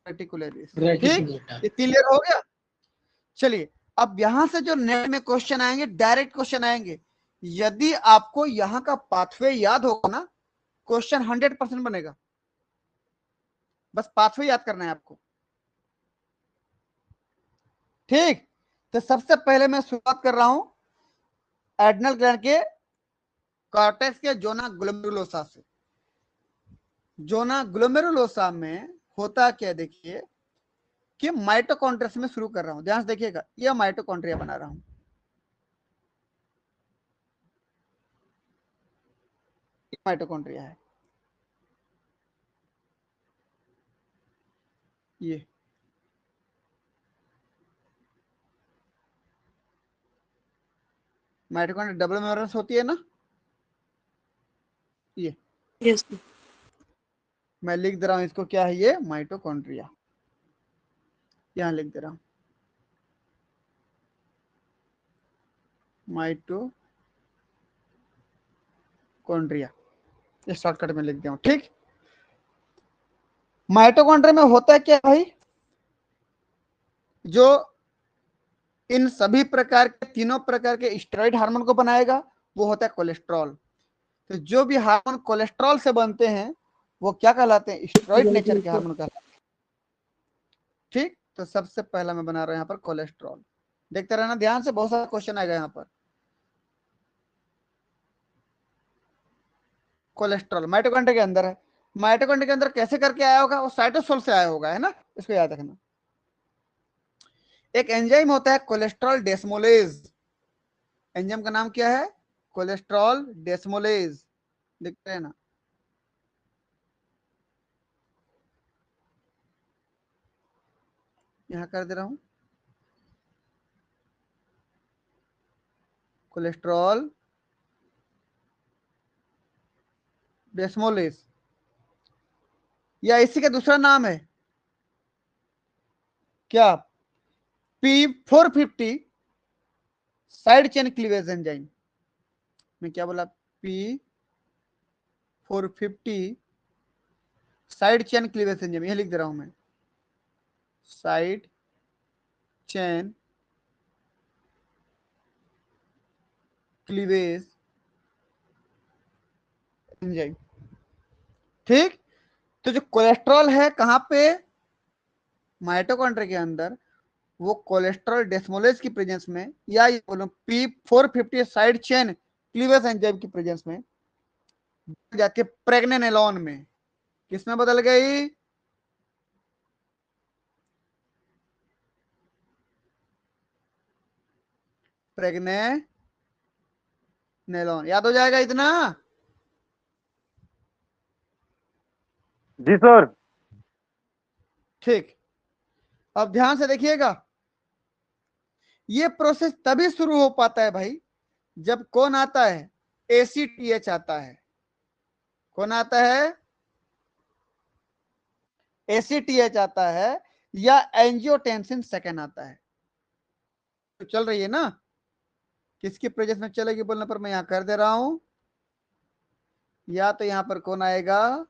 रेटिकुलरिस। ठीक, रेटिकुलेटा। ये क्लियर हो गया? चलिए, अब यहां से जो नेट में क्वेश्चन आएंगे, डायरेक्ट क्वेश्चन आएंगे। यदि आपको यहां का पाथवे याद होगा ना, क्वेश्चन 100% बनेगा। बस पाथवे याद करना है आपको। ठीक, तो सबसे पहले मैं शुरुआत कर रहा हूं एड्रिनल ग्लैंड के कॉर्टेक्स के जोना ग्लोमेरुलोसा से। जोना ग्लोमेरुलोसा में होता क्या, देखिए कि माइटोकॉन्ड्रिया से मैं शुरू कर रहा हूं, ध्यान से देखिएगा। यह माइटोकॉन्ड्रिया बना रहा हूं, माइटोकॉन्ड्रिया है ये। माइटोकॉन्ड्रिया डबल मेम्ब्रेन होती है ना, ये Yes, sir. मैं लिख दे रहा हूं इसको, क्या है ये, माइटोकॉन्ड्रिया। यहां लिख दे रहा हूं माइटोकॉन्ड्रिया, ये शॉर्टकट में लिख दिया हूं। ठीक, माइटोकॉन्ड्रिया में होता है क्या भाई, जो इन सभी प्रकार के, तीनों प्रकार के स्टेरॉइड हार्मोन को बनाएगा, वो होता है कोलेस्ट्रॉल। तो जो भी हार्मोन कोलेस्ट्रॉल से बनते हैं वो क्या कहलाते हैं, स्टेरॉइड नेचर के हार्मोन कहलाते हैं। ठीक, तो सबसे पहला मैं बना रहा हूं यहाँ पर कोलेस्ट्रॉल। देखते रहना ध्यान से, बहुत सारा क्वेश्चन आएगा यहाँ पर। कोलेस्ट्रॉल माइटोकॉन्ड्रिया के अंदर है। माइटोकॉन्ड्रिया के अंदर कैसे करके आया होगा, वो साइटोसोल से आया होगा, है ना, इसको याद रखना। एक एंजाइम होता है कोलेस्ट्रॉल डेस्मोलेज, एंजाइम का नाम क्या है, कोलेस्ट्रॉल डेस्मोलेज। देखते हैं ना, यहां कर दे रहा हूं कोलेस्ट्रॉल डेस्मोलेज, या इसी का दूसरा नाम है क्या, P450 side chain cleavage enzyme. मैं क्या बोला, P450 side chain cleavage enzyme, यह लिख दे रहा हूं मैं, साइड चेन क्लीवेज एंजाइम। ठीक, तो जो कोलेस्ट्रॉल है कहां पे, माइटोकॉन्ड्रिया के अंदर, वो कोलेस्ट्रॉल डेस्मोलेज की प्रेजेंस में, या ये बोलो P450 side chain cleavage enzyme की प्रेजेंस में जाती है प्रेग्नेनेलॉन में। किसमें बदल गई, प्रेग्नेनेलॉन। याद हो जाएगा इतना। जी सर। ठीक, अब ध्यान से देखिएगा, ये प्रोसेस तभी शुरू हो पाता है भाई जब कौन आता है, ACTH आता है। कौन आता है, ACTH आता है, या एंजियोटेंसिन सेकेंड आता है। तो चल रही है ना, किसकी प्रेजेंस में चलेगी बोलने पर मैं यहां कर दे रहा हूं, या तो यहां पर कौन आएगा,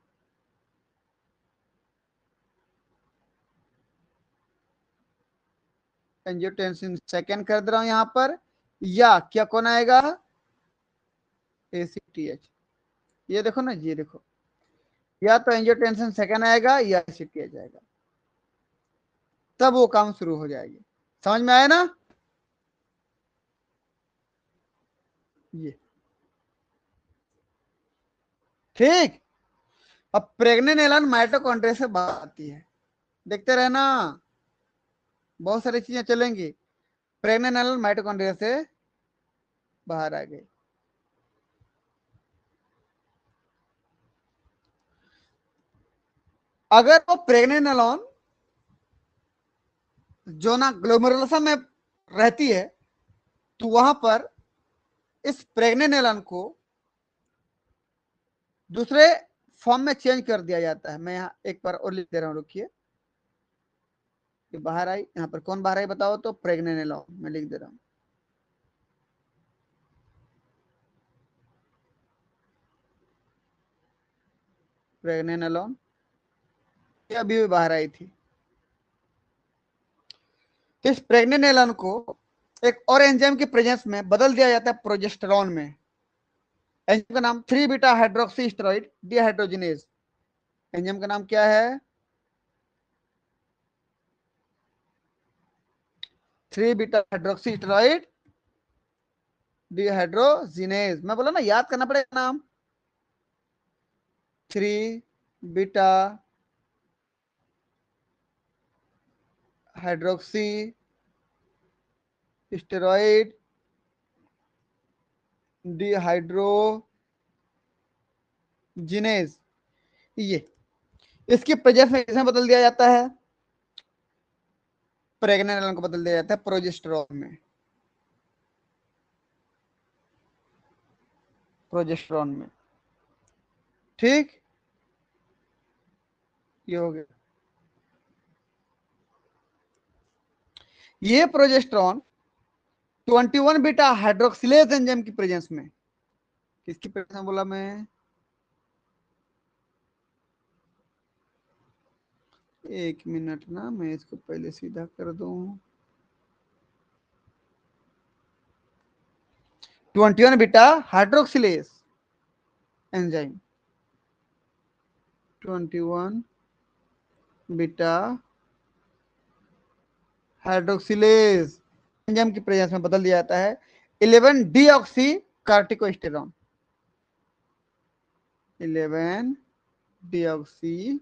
एंजियोटेंसिन सेकेंड कर दे रहा हूं यहां पर, या क्या कौन आएगा, ACTH। ये देखो ना, ये देखो, या तो एंजियोटेंसिन सेकेंड आएगा या ACTH आएगा, तब वो काम शुरू हो जाएगी। समझ में आया ना, ये ठीक। अब प्रेग्नेनेलन माइटोकॉन्ड्रिया से बात आती है, देखते रहना, बहुत सारी चीजें चलेंगी। प्रेग्नेनेलन माइटोकॉन्ड्रिया से बाहर आ गई। अगर वो प्रेग्नेनेलॉन जोना ग्लोमेरुलोसा में रहती है, तो वहां पर इस प्रेग्नेनेलन को दूसरे फॉर्म में चेंज कर दिया जाता है। मैं यहाँ एक बार और लिख दे रहा हूँ, रुकिए। बाहर आई, यहाँ पर कौन बाहर आई बताओ तो, प्रेग्नेनेलॉन, मैं लिख दे रहा हूँ। प्रेग्नेनेलॉन ये अभी भी बाहर आई थी। इस प्रेग्नेनेलन को एक और एंजाइम की प्रेजेंस में बदल दिया जाता है प्रोजेस्टेरॉन में। एंजाइम का नाम 3 beta hydroxy steroid dehydrogenase. Enzyme का नाम क्या है? 3 बीटा हाइड्रोक्सी स्टेरॉइड डिहाइड्रोजिनेज। मैं बोला ना, याद करना पड़ेगा नाम। 3 बीटा हाइड्रोक्सी स्टेरॉइड डिहाइड्रोजिनेज, ये इसकी प्रेजेंस में किसमें बदल दिया जाता है? प्रेग्नेनेलन को बदल दिया जाता है प्रोजेस्टेरॉन में। प्रोजेस्टेरॉन में, ठीक, ये हो गया। ये प्रोजेस्टेरॉन 21 बीटा हाइड्रोक्सिलेज एंजाइम की प्रेजेंस में, किसकी प्रेजेंस में बोला मैं? एक मिनट ना, मैं इसको पहले सीधा कर दूं। 21 beta hydroxylase enzyme, 21 beta hydroxylase enzyme की प्रेजेंस में बदल दिया जाता है 11 डीऑक्सी कार्टिकोस्टेरॉन। 11 डीऑक्सी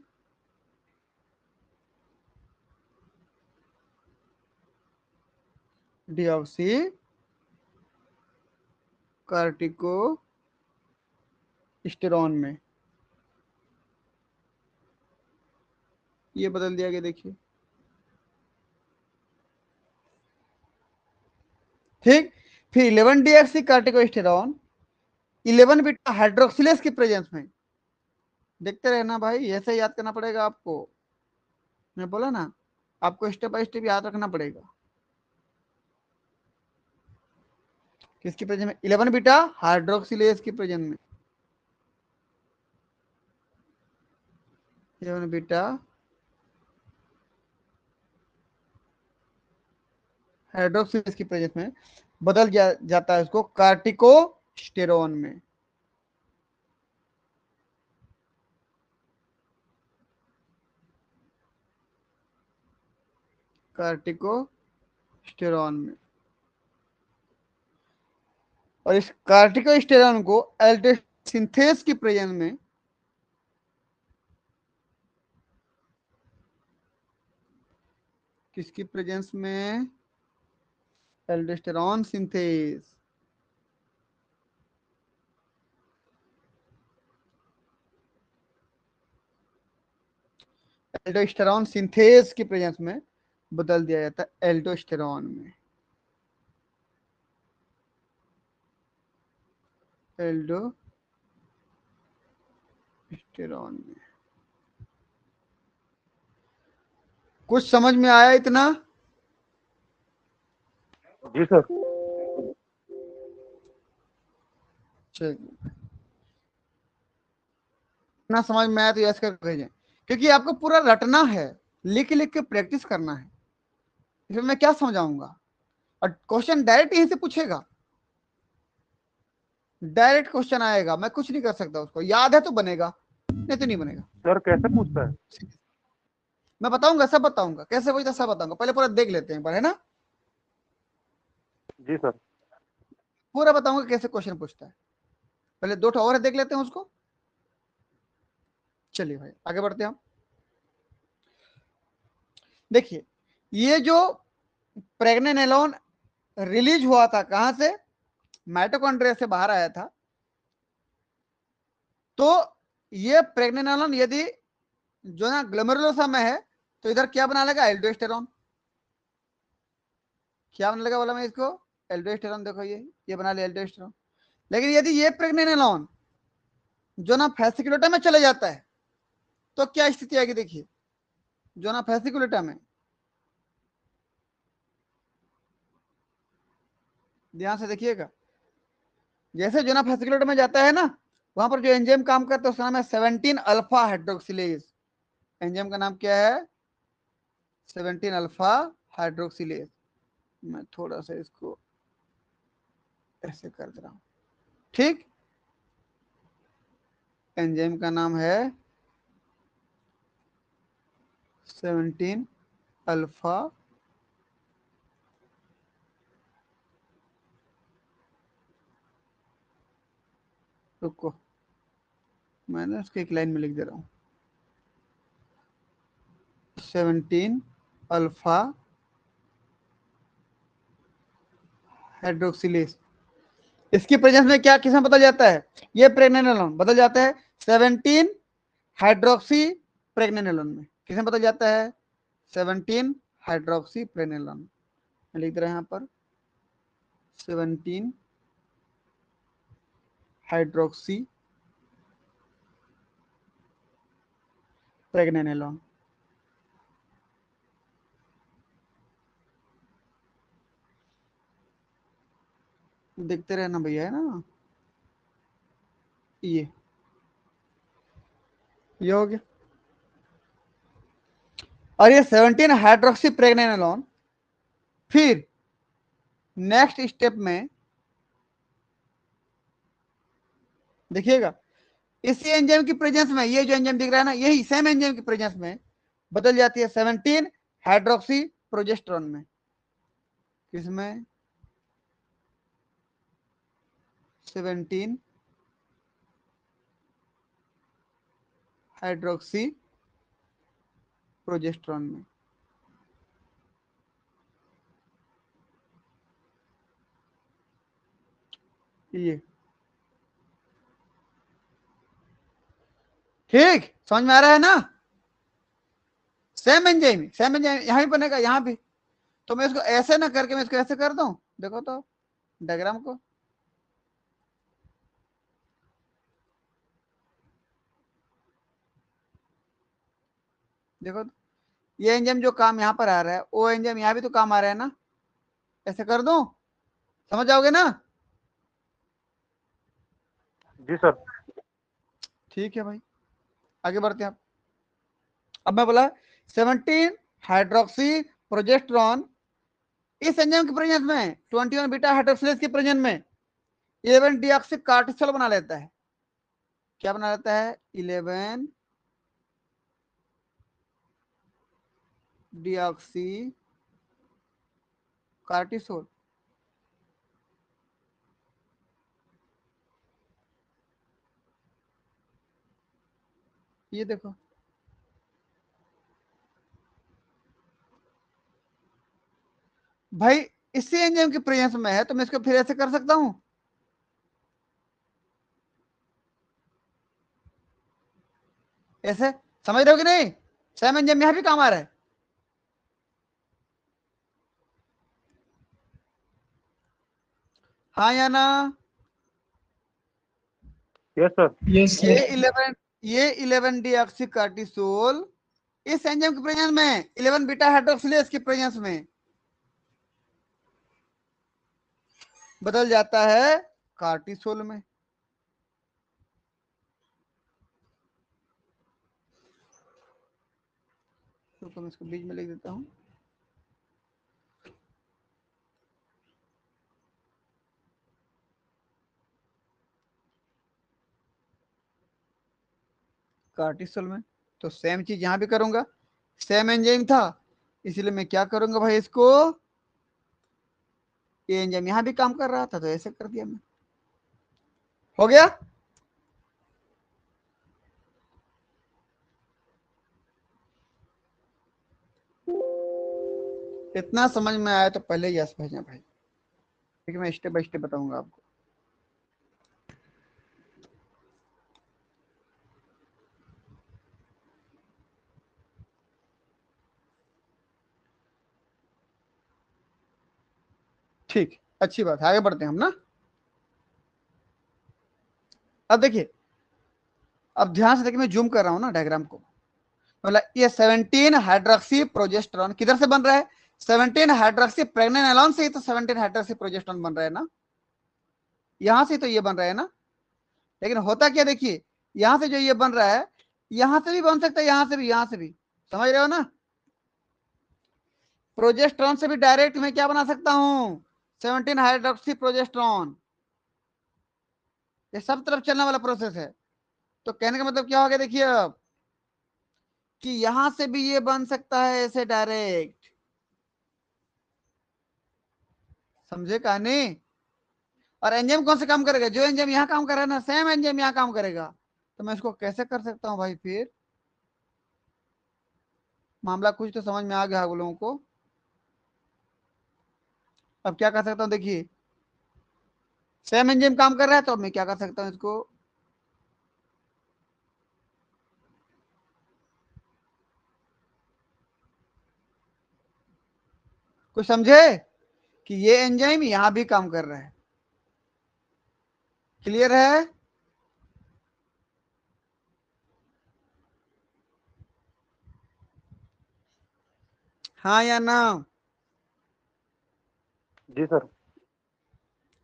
कार्टिकोस्टेरॉन में ये बदल दिया गया, देखिए, ठीक। फिर 11 डीऑक्सी कार्टिकोस्टेरॉन 11 बीटा हाइड्रोक्सिलेज की प्रेजेंस में, देखते रहना भाई, ऐसे याद करना पड़ेगा आपको। मैं बोला ना, आपको स्टेप बाय स्टेप याद रखना पड़ेगा। किसकी प्रेजेंस में? 11 बीटा हाइड्रोक्सिलेज की प्रेजेंस में, 11 बीटा हाइड्रोक्सिलेज की प्रेजेंस में बदल जाता है उसको कार्टिकोस्टेरॉन में। कार्टिकोस्टेरॉन में, और इस कार्टिकोस्टेरॉन को एल्डोस्टेरॉन सिंथेज की प्रेजेंस में किसकी प्रेजेंस में? Aldosterone synthase. एल्डोस्टेरॉन सिंथेज की प्रेजेंस में बदल दिया जाता है एल्डोस्टेरॉन में। एल्डोस्टेरॉन में कुछ समझ में आया इतना? जी सर। चलिए, इतना समझ में आया तो यस कर भेजें, क्योंकि आपको पूरा रटना है, लिख लिख के प्रैक्टिस करना है। इसमें मैं क्या समझाऊंगा? और क्वेश्चन डायरेक्ट यहीं से पूछेगा, डायरेक्ट क्वेश्चन आएगा, मैं कुछ नहीं कर सकता। उसको याद है तो बनेगा, नहीं तो नहीं बनेगा। सर कैसे पूछता है? मैं बताऊंगा, सब बताऊंगा, कैसे पूछता सब बताऊंगा। पहले पूरा देख लेते हैं एक बार, है ना? जी सर। पूरा बताऊंगा कैसे क्वेश्चन पूछता है। पहले 2 और देख लेते हैं उसको। चलिए भाई, आगे बढ़ते हैं हम। देखिए, ये जो प्रेग्नेनेलोन रिलीज हुआ था, कहां से? माइटोकॉन्ड्रिया से बाहर आया था। तो ये प्रेग्नेनेलोन यदि जो ना ग्लोमेरुलोसा में है, तो इधर क्या बना लेगा? एल्डोस्टेरॉन। क्या बना लेगा बोला मैं इसको? एल्डोस्टेरॉन। देखो ये बना लिया एल्डोस्टेरॉन। लेकिन यदि ये प्रेग्नेनेलोन जो ना फेसिकुलेटा में चले जाता है, तो क्या स्थिति आएगी? देखिए, जो ना फेसिकुलेटा में, ध्यान से देखिएगा, जैसे जो ना फेसिकुलेटा में जाता है ना, वहां पर जो एंजाइम काम करता है उसका नाम है 17 अल्फा हाइड्रोक्सिलेज। एंजाइम का नाम क्या है? 17 अल्फा हाइड्रोक्सिलेज। मैं थोड़ा सा इसको ऐसे कर दे रहा हूं। ठीक, एंजाइम का नाम है 17 अल्फा रुको, मैंने उसको एक लाइन में लिख दे रहा हूं, 17 अल्फा हाइड्रोक्सिलेज। इसकी प्रेजेंस में क्या किसमें बदल जाता है, ये प्रेग्नेनोलोन बदल जाता है 17 हाइड्रोक्सी प्रेग्नेनोलोन में। किसमें बदल जाता है, 17 हाइड्रोक्सी प्रेग्नेनोलोन। मैं लिख दे रहा हूं यहाँ पर 17 हाइड्रोक्सी प्रेग्नेनोलोन। देखते रहना भैया, है ना। ये हो गया। और ये 17 हाइड्रोक्सी प्रेग्नेनोलोन फिर नेक्स्ट स्टेप में देखिएगा, इसी एंजाइम की प्रेजेंस में, ये जो एंजाइम दिख रहा है ना, यही सेम एंजाइम की प्रेजेंस में बदल जाती है 17 हाइड्रोक्सी प्रोजेस्टेरोन में। किसमें, 17 हाइड्रोक्सी प्रोजेस्टेरोन में। ये ठीक समझ में आ रहा है ना, सेम एंजाइम यहां भी बनेगा, यहां भी। तो मैं इसको ऐसे ना करके मैं इसको ऐसे कर दूं, देखो तो डायग्राम को, देखो तो, ये एंजाइम जो काम यहां पर आ रहा है वो एंजाइम यहां भी तो काम आ रहा है ना, ऐसे कर दूं, समझ जाओगे ना। जी सर। ठीक है भाई, आगे बढ़ते हैं आप। अब मैं बोला 17 हाइड्रोक्सी प्रोजेस्टेरोन इस एंजाइम की प्रेजेंस में 21 बीटा हाइड्रोक्सिलेज की प्रेजेंस में 11 डीऑक्सी कार्टिसोल बना लेता है। क्या बना लेता है, 11 डीऑक्सी कार्टिसोल। ये देखो, भाई इसी एंजाइम की प्रेजेंस में है तो मैं इसको फिर ऐसे कर सकता हूं, ऐसे, समझ रहे हो कि नहीं, सेम एंजाइम यहां भी काम आ रहा है। हाँ या ना, यस सर। Yes, ये sir. 11 ये 11 डीऑक्सी कार्टिसोल इस एंजाइम की प्रेजेंस में 11 बीटा हाइड्रोक्सिलेज की प्रेजेंस में बदल जाता है कार्टिसोल में। तो मैं इसको बीच में लिख देता हूं, कार्टिसोल में। तो सेम चीज यहां भी करूंगा, सेम एंजाइम था इसलिए मैं क्या करूंगा भाई, इसको, ये एंजाइम यहां भी काम कर रहा था तो ऐसे कर दिया मैं, हो गया। इतना समझ में आया तो पहले यस भेजना भाई, ठीक है, मैं स्टेप बाय स्टेप बताऊंगा आपको। ठीक, अच्छी बात है, आगे बढ़ते हैं हम ना। अब देखिए, अब ध्यान से देखिए, मैं जूम कर रहा हूं ना डायग्राम को, मतलब ये 17 हाइड्रोक्सी प्रोजेस्टेरोन किधर से बन रहा है, 17 हाइड्रोक्सी प्रेग्नेनोलोन से ही तो 17 हाइड्रोक्सी प्रोजेस्टेरोन बन रहा है ना, यहां से तो ये बन रहा है ना। लेकिन होता क्या, देखिए यहां से जो ये बन रहा है, यहां से भी बन सकता है, यहां से भी, यहां से भी, समझ रहे हो ना। प्रोजेस्ट्रॉन से भी डायरेक्ट मैं क्या बना सकता हूं, 17 हाइड्रोक्सी प्रोजेस्ट्रॉन। ये सब तरफ चलने वाला प्रोसेस है। तो कहने का मतलब क्या हो गया, देखिए अब कि यहां से भी ये बन सकता है ऐसे डायरेक्ट, समझे कहानी। और एंजाइम कौन से काम करेगा, जो एंजाइम यहां काम कर रहा है ना, सेम एंजाइम यहां काम करेगा। तो मैं इसको कैसे कर सकता हूं भाई, फिर मामला कुछ तो समझ में आ गया आप लोगों को। अब क्या कर सकता हूं, देखिए सेम एंजाइम काम कर रहा है, तो अब मैं क्या कर सकता हूं इसको, कुछ समझे कि ये एंजाइम यहां भी काम कर रहा है। क्लियर है। हाँ या ना। जी सर।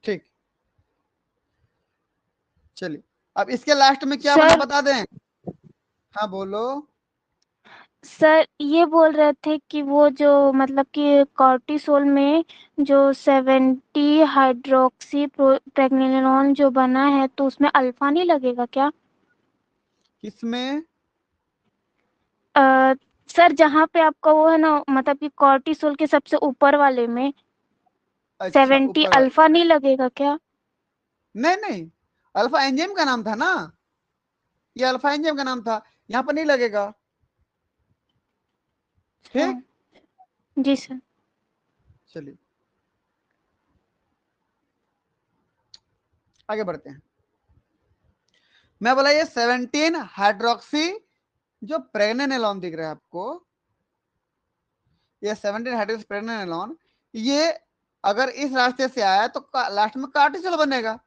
ठीक, चलिए अब इसके लास्ट में क्या बना सर बता दें। हाँ बोलो। सर ये बोल रहे थे कि वो जो मतलब कि कॉर्टिसोल में जो 70 हाइड्रोक्सी प्रेगनेनोन जो बना है, तो उसमें अल्फा नहीं लगेगा क्या? किसमें, सर जहाँ पे आपका वो है ना, मतलब कि कॉर्टिसोल के सबसे ऊपर वाले में अच्छा 70 ऊपर वाले, अल्फा नहीं लगेगा क्या? नहीं नहीं, अल्फा एंजाइम का नाम था ना, ये अल्फा एंजाइम का नाम था, यहाँ पर नहीं लगेगा। ठीक, हाँ जी सर। चलिए आगे बढ़ते हैं। मैं बोला ये 17 हाइड्रोक्सी जो प्रेगनेनोन दिख रहा है आपको, ये 17 हाइड्रोक्सी प्रेगनेनोन, ये अगर इस रास्ते से आया तो लास्ट में कार्टिसोल बनेगा।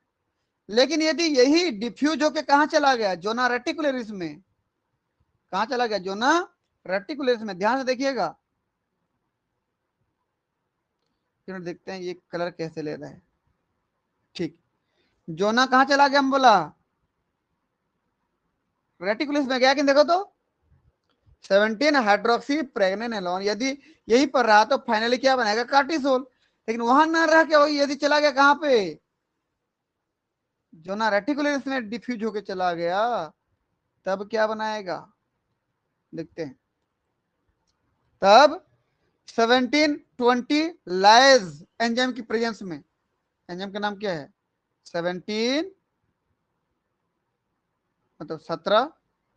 लेकिन यदि यही डिफ्यूज होके कहा चला गया, जोना रेटिकुलरिस में, कहा चला गया, जोना रेटिकुलरिस में, ध्यान से देखिएगा। फिर देखते हैं ये कलर कैसे ले रहा है। ठीक, जोना कहां चला गया, हम बोला रेटिकुलस में गया कि देखो तो 17 हाइड्रोक्सी प्रेगनेनोन, यदि यही पर रहा तो फाइनली क्या बनेगा, कार्टिसोल। लेकिन वहां ना रह के वही यदि चला गया कहां पे, जोना रेटिकुलस में डिफ्यूज होके चला गया, तब क्या बनाएगा, देखते हैं। तब 1720 लाइज एंजाइम की प्रेजेंस में, एंजाइम का नाम क्या है, 17 मतलब 17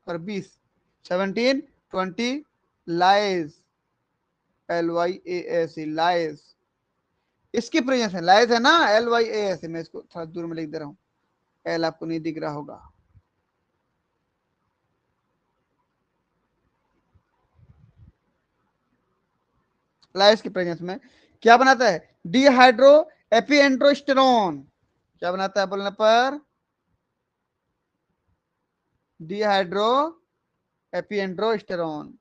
और 20, 1720 लाइज, LYAS लाइज, इसकी प्रेजेंस है, लाइज है ना, LYAS, मैं इसको थोड़ा दूर में लिख दे रहा हूँ, एल आपको नहीं दिख रहा होगा। लाइज की प्रेजेंस में क्या बनाता है, डिहाइड्रो एपिएंड्रोस्टेरोन, क्या बनाता है बोलने पर, डिहाइड्रो एपिएंड्रोस्टेरोन,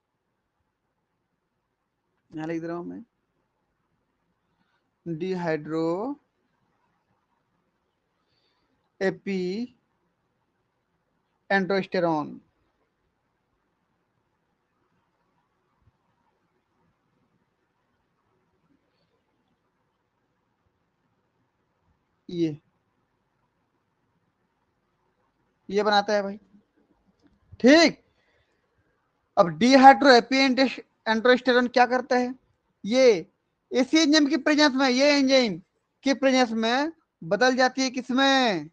यहां लिख दे रहा हूं मैं, डिहाइड्रो एपी एंड्रोस्टेरोन। ये बनाता है भाई। ठीक, अब डिहाइड्रो एपी एंड्रोस्टेरोन क्या करता है, ये इसी एंजाइम की प्रेजेंस में, ये एंजाइम की प्रेजेंस में बदल जाती है किसमें,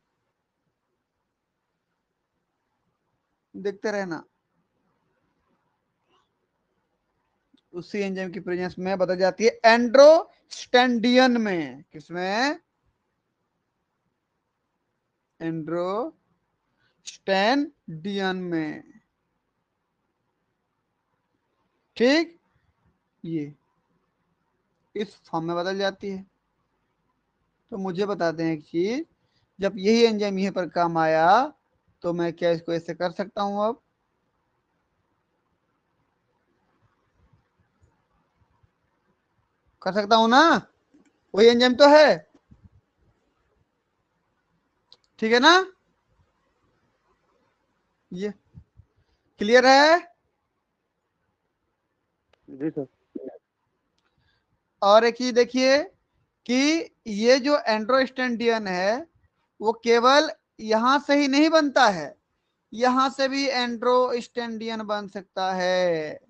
देखते रहना, उसी एंजाइम की प्रेजेंस में बदल जाती है एंड्रोस्टेंडियन में, किसमें, एंड्रोस्टेंडियन में। ठीक, ये इस फॉर्म में बदल जाती है। तो मुझे बताते हैं एक चीज, जब यही एंजाइम यहीं पर काम आया, तो मैं क्या इसको ऐसे कर सकता हूं, अब कर सकता हूं ना, वही एंजाइम तो है, ठीक है ना, ये क्लियर है। जी सर। और एक चीज देखिए कि ये जो एंड्रोस्टेंडियन है वो केवल यहां से ही नहीं बनता है, यहां से भी एंड्रोस्टेंडियन बन सकता है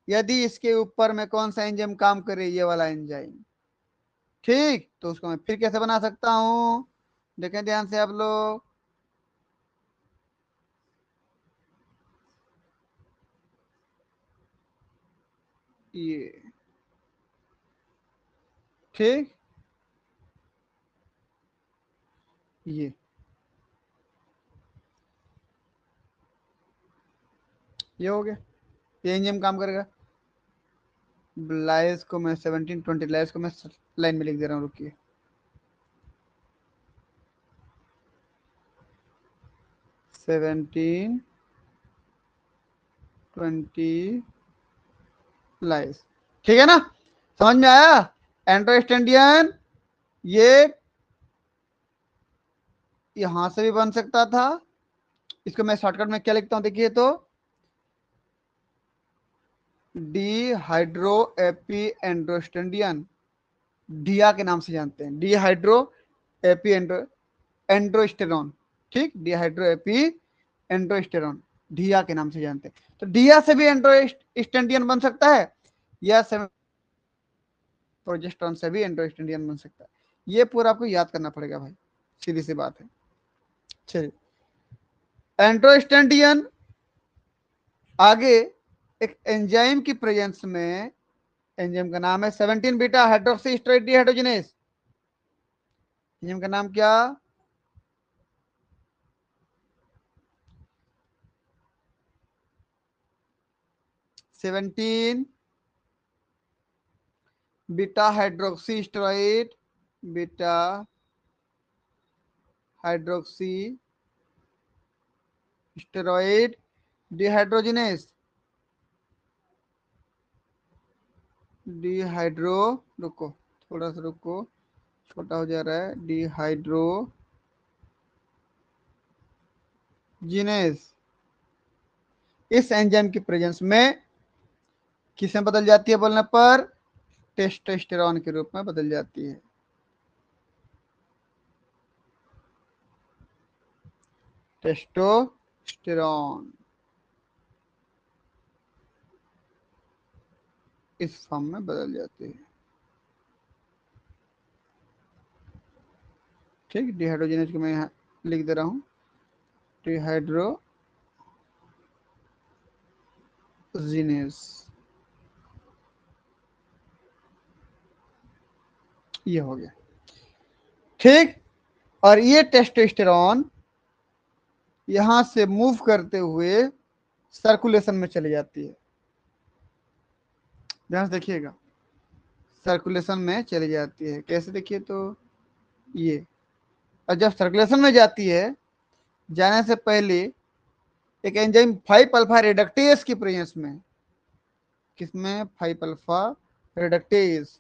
यदि इसके ऊपर में कौन सा एंजाइम काम करे, ये वाला एंजाइम। ठीक, तो उसको मैं फिर कैसे बना सकता हूं, देखें ध्यान से आप लोग। ये ठीक, ये हो गया, ये एंजाइम काम करेगा। लाइस को मैं 1720 लाइस को मैं लाइन में लिख दे रहा हूँ, रुकिए। सेवनटीन 20 लाइस, ठीक है ना, समझ में आया। एंड्रोस्टेंडियन ये यहां से भी बन सकता था, इसको मैं शॉर्टकट में क्या लिखता हूं देखिए, तो डी हाइड्रो एपी एंड्रोस्टेंडियन, डिया के नाम से जानते हैं, डी हाइड्रो एपी एंड्रोस्टेरॉन। ठीक, डी हाइड्रो एपी एंड्रोस्टेरॉन, डिया के नाम से जानते हैं। तो डिया से भी एंड्रोस्टेंडियन बन सकता है, या प्रोजेस्टेरॉन से भी एंड्रोस्टेंडियन बन सकता है। ये पूरा आपको याद करना पड़ेगा भाई, सीधी सी बात है। चलिए, एंड्रोस्टेंडियन आगे एक एंजाइम की प्रेजेंस में, एंजाइम का नाम है 17 beta hydroxy steroid dehydrogenase. Enzyme का नाम क्या, 17 beta hydroxy steroid, beta hydroxy steroid dehydrogenase, dehydro, रुको थोड़ा सा रुको, छोटा हो जा रहा है, डिहाइड्रोजिनेज। इस एंजाइम की प्रेजेंस में किसमें बदल जाती है बोलने पर, टेस्टोस्टेरॉन के रूप में बदल जाती है। टेस्टोस्टेरॉन इस फॉर्म में बदल जाती है। ठीक, डिहाइड्रोजिनेज को मैं यहाँ लिख दे रहा हूं, डिहाइड्रोजिनेज, ये हो गया। ठीक, और ये टेस्टोस्टेरॉन यहां से मूव करते हुए सर्कुलेशन में चली जाती है, ध्यान से देखिएगा, सर्कुलेशन में चली जाती है। कैसे देखिए तो ये, और जब सर्कुलेशन में जाती है, जाने से पहले एक एंजाइम 5 अल्फा रिडक्टेज की प्रेजेंस में, किसमें, 5 अल्फा रिडक्टेज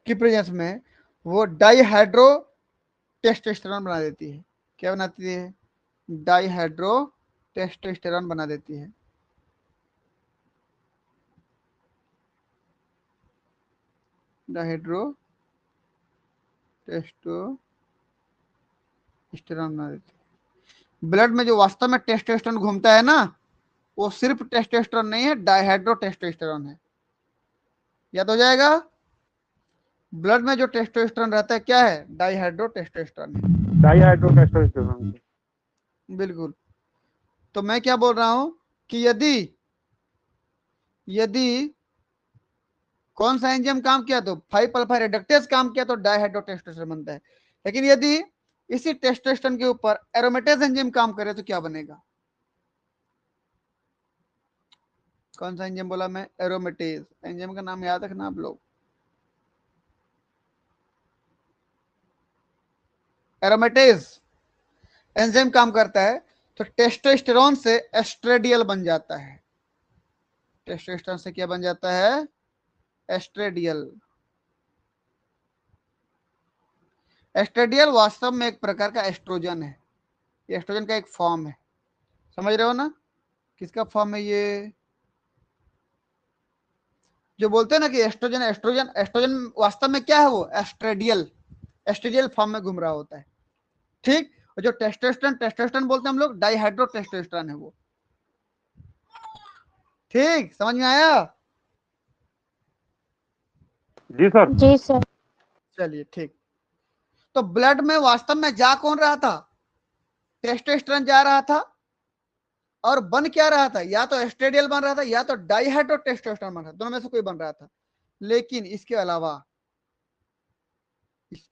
की प्रेजेंस में वो डाईहाइड्रो टेस्टोस्टेरॉन बना देती है। क्या बनाती है, डाईहाइड्रो टेस्टोस्टेरॉन बना देती है। डाईहाइड्रो टेस्टोस्टेरॉन बना देती है। ब्लड में जो वास्तव में टेस्टोस्टेरॉन घूमता है ना, वो सिर्फ टेस्टोस्टेरॉन नहीं है, डाईहाइड्रो टेस्टोस्टेरॉन है। याद हो जाएगा, ब्लड में जो टेस्टोस्टेरॉन रहता है क्या है, डाईहाइड्रो टेस्टोस्टेरॉन है, डाईहाइड्रो टेस्टोस्टेरोन। बिल्कुल। तो मैं क्या बोल रहा हूं कि यदि यदि कौन सा एंजाइम काम किया तो 5 अल्फा रिडक्टेज काम किया तो डाईहाइड्रो टेस्टोस्टेरॉन बनता है। लेकिन यदि इसी टेस्टोस्टेरॉन के ऊपर एरोमेटेज एंजाइम काम करे तो क्या बनेगा, कौन सा एंजाइम बोला मैं, एरोमेटेज। एंजाइम का नाम याद रखना आप लोग, एरोमेटेज एंजाइम काम करता है तो टेस्टोस्टेरॉन से एस्ट्रेडियल बन जाता है। टेस्टोस्टेरॉन से क्या बन जाता है, एस्ट्रेडियल। एस्ट्रेडियल वास्तव में एक प्रकार का एस्ट्रोजन है, एस्ट्रोजन का एक फॉर्म है। समझ रहे हो ना, किसका फॉर्म है ये? जो बोलते हैं ना कि एस्ट्रोजन एस्ट्रोजन एस्ट्रोजन वास्तव में क्या है, वो एस्ट्रेडियल एस्ट्रेडियल फॉर्म में घूम रहा होता है, ठीक। और जो टेस्टोस्टेरोन टेस्टोस्टेरोन बोलते हैं हम लोग, डाइहाइड्रो टेस्टोस्टेरोन है वो, ठीक। समझ में आया? जी सर। जी सर। चलिए ठीक। तो ब्लड में वास्तव में जा कौन रहा था? टेस्टोस्टेरोन जा रहा था, और बन क्या रहा था? या तो एस्ट्रेडियल बन रहा था या तो डाइहाइड्रो टेस्टोस्टेरोन बन रहा था, दोनों में से कोई बन रहा था। लेकिन इसके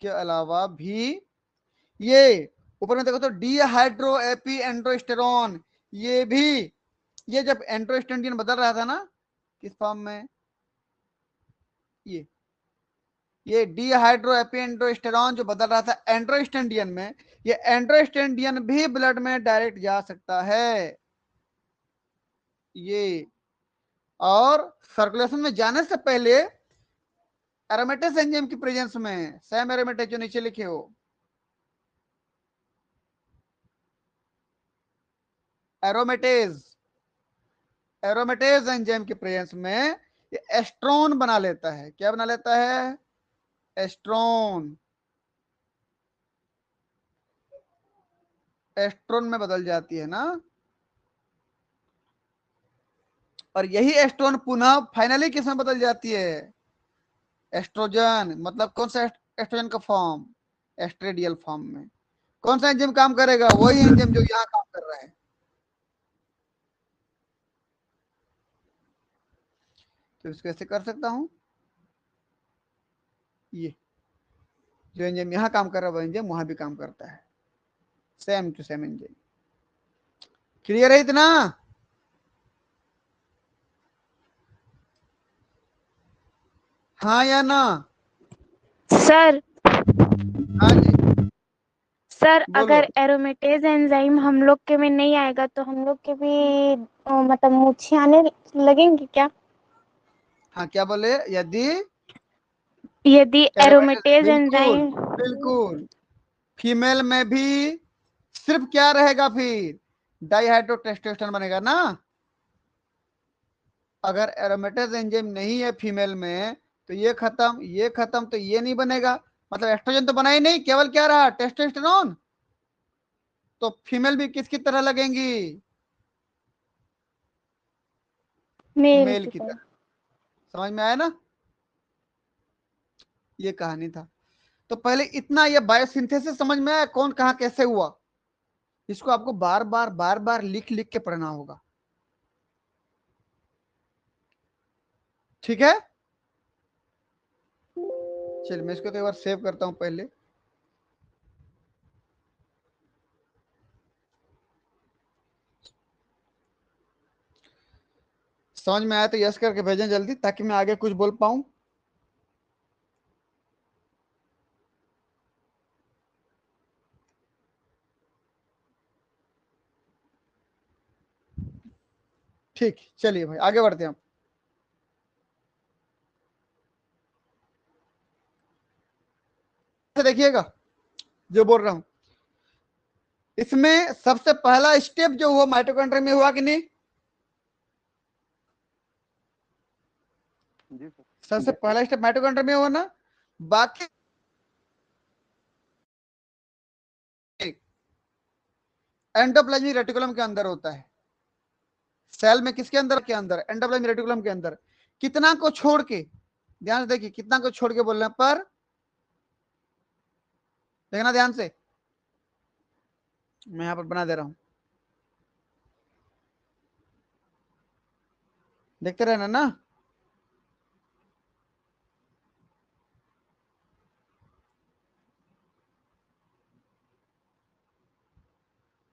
अलावा भी ये ऊपर में देखो तो डीहाइड्रो एपी एंड्रोस्टेरोन, ये भी, ये जब एंड्रोस्टेंडियन बदल रहा था ना, किस फॉर्म में, ये डीहाइड्रो एपी एंड्रोस्टेरोन जो बदल रहा था एंड्रोस्टेंडियन में, ये एंड्रोस्टेंडियन भी ब्लड में डायरेक्ट जा सकता है ये। और सर्कुलेशन में जाने से पहले एरोमेटेस एंजाइम की प्रेजेंस में, सैम एरोमेटेस जो नीचे लिखे हो, एरोमेटेज एरोमेटेज एंजाइम की प्रेजेंस में ये एस्ट्रोन बना लेता है। क्या बना लेता है? एस्ट्रोन, एस्ट्रोन में बदल जाती है ना। और यही एस्ट्रोन पुनः फाइनली किस में बदल जाती है? एस्ट्रोजन। मतलब कौन सा एस्ट्रोजन का फॉर्म? एस्ट्रेडियल फॉर्म में। कौन सा एंजाइम काम करेगा? वही एंजाइम जो यहाँ काम कर रहा है। तो इसको कैसे कर सकता हूं? ये जो एंजाइम यहाँ काम कर रहा है वो एंजाइम वहां भी काम करता है, same to same enzyme. Clear है इतना? हाँ या ना? सर हाँ जी सर बोलो। अगर एरोमेटेज एंजाइम हम लोग के में नहीं आएगा तो हम लोग के भी मतलब मूछें आने लगेंगी क्या? हाँ क्या बोले? यदि यदि एरोमेटेज, एरोमेटेज बिल्कुल एंजाइम। बिल्कुल, फीमेल में भी सिर्फ क्या रहेगा फिर? डाइहाइड्रो टेस्टोस्टेरोन बनेगा ना। अगर एरोमेटेज एंजाइम नहीं है फीमेल में तो ये खत्म तो ये नहीं बनेगा, मतलब एस्ट्रोजन तो बना ही नहीं, केवल क्या रहा? टेस्टोस्टेरोन। तो फीमेल भी किसकी तरह लगेंगी? मेल मेल की की तरह। तरह। समझ में आया ना? ये कहानी था। तो पहले इतना ये बायोसिंथेसिस समझ में आया, कौन कहा कैसे हुआ? इसको आपको बार बार लिख लिख के पढ़ना होगा, ठीक है? चलिए मैं इसको तो एक बार सेव करता हूं पहले। समझ में आया तो यस करके भेजें जल्दी, ताकि मैं आगे कुछ बोल पाऊं। ठीक, चलिए भाई आगे बढ़ते हैं हम। देखिएगा जो बोल रहा हूं, इसमें सबसे पहला स्टेप जो हुआ माइटोकॉन्ड्रिया में हुआ कि नहीं? जी सर। सबसे पहला स्टेप माइटोकॉन्ड्रिया में हुआ ना। बाकी एंडोप्लाज्मिक रेटिकुलम के अंदर होता है। सेल में किसके अंदर? के अंदर, एंडोप्लाज्मिक रेटिकुलम के अंदर। कितना को छोड़ के, ध्यान से देखिए, कितना को छोड़ के बोलने पर, देखना ध्यान से, मैं यहां पर बना दे रहा हूं, देखते रहना ना।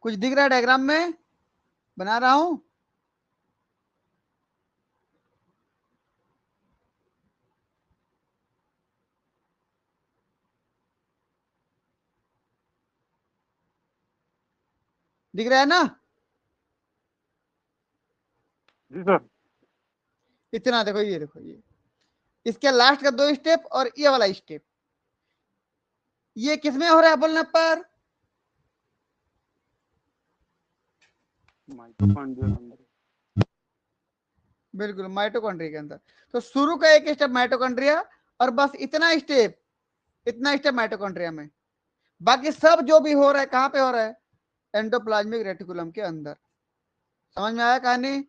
कुछ दिख रहा है डायग्राम में? बना रहा हूं। दिख रहा है ना? जी सर। इतना देखो, ये देखो, ये इसके लास्ट का 2 स्टेप और ये वाला स्टेप, ये किसमें हो रहा है बोलने पर? माइटोकॉन्ड्रिया बिल्कुल माइटोकॉन्ड्रिया के अंदर। तो शुरू का एक स्टेप माइटोकॉन्ड्रिया, और बस इतना स्टेप माइटोकॉन्ड्रिया में। बाकी सब जो भी हो रहा है कहां पे हो रहा है? एंडोप्लाज्मिक रेटिकुलम के अंदर। समझ में आया कहानी?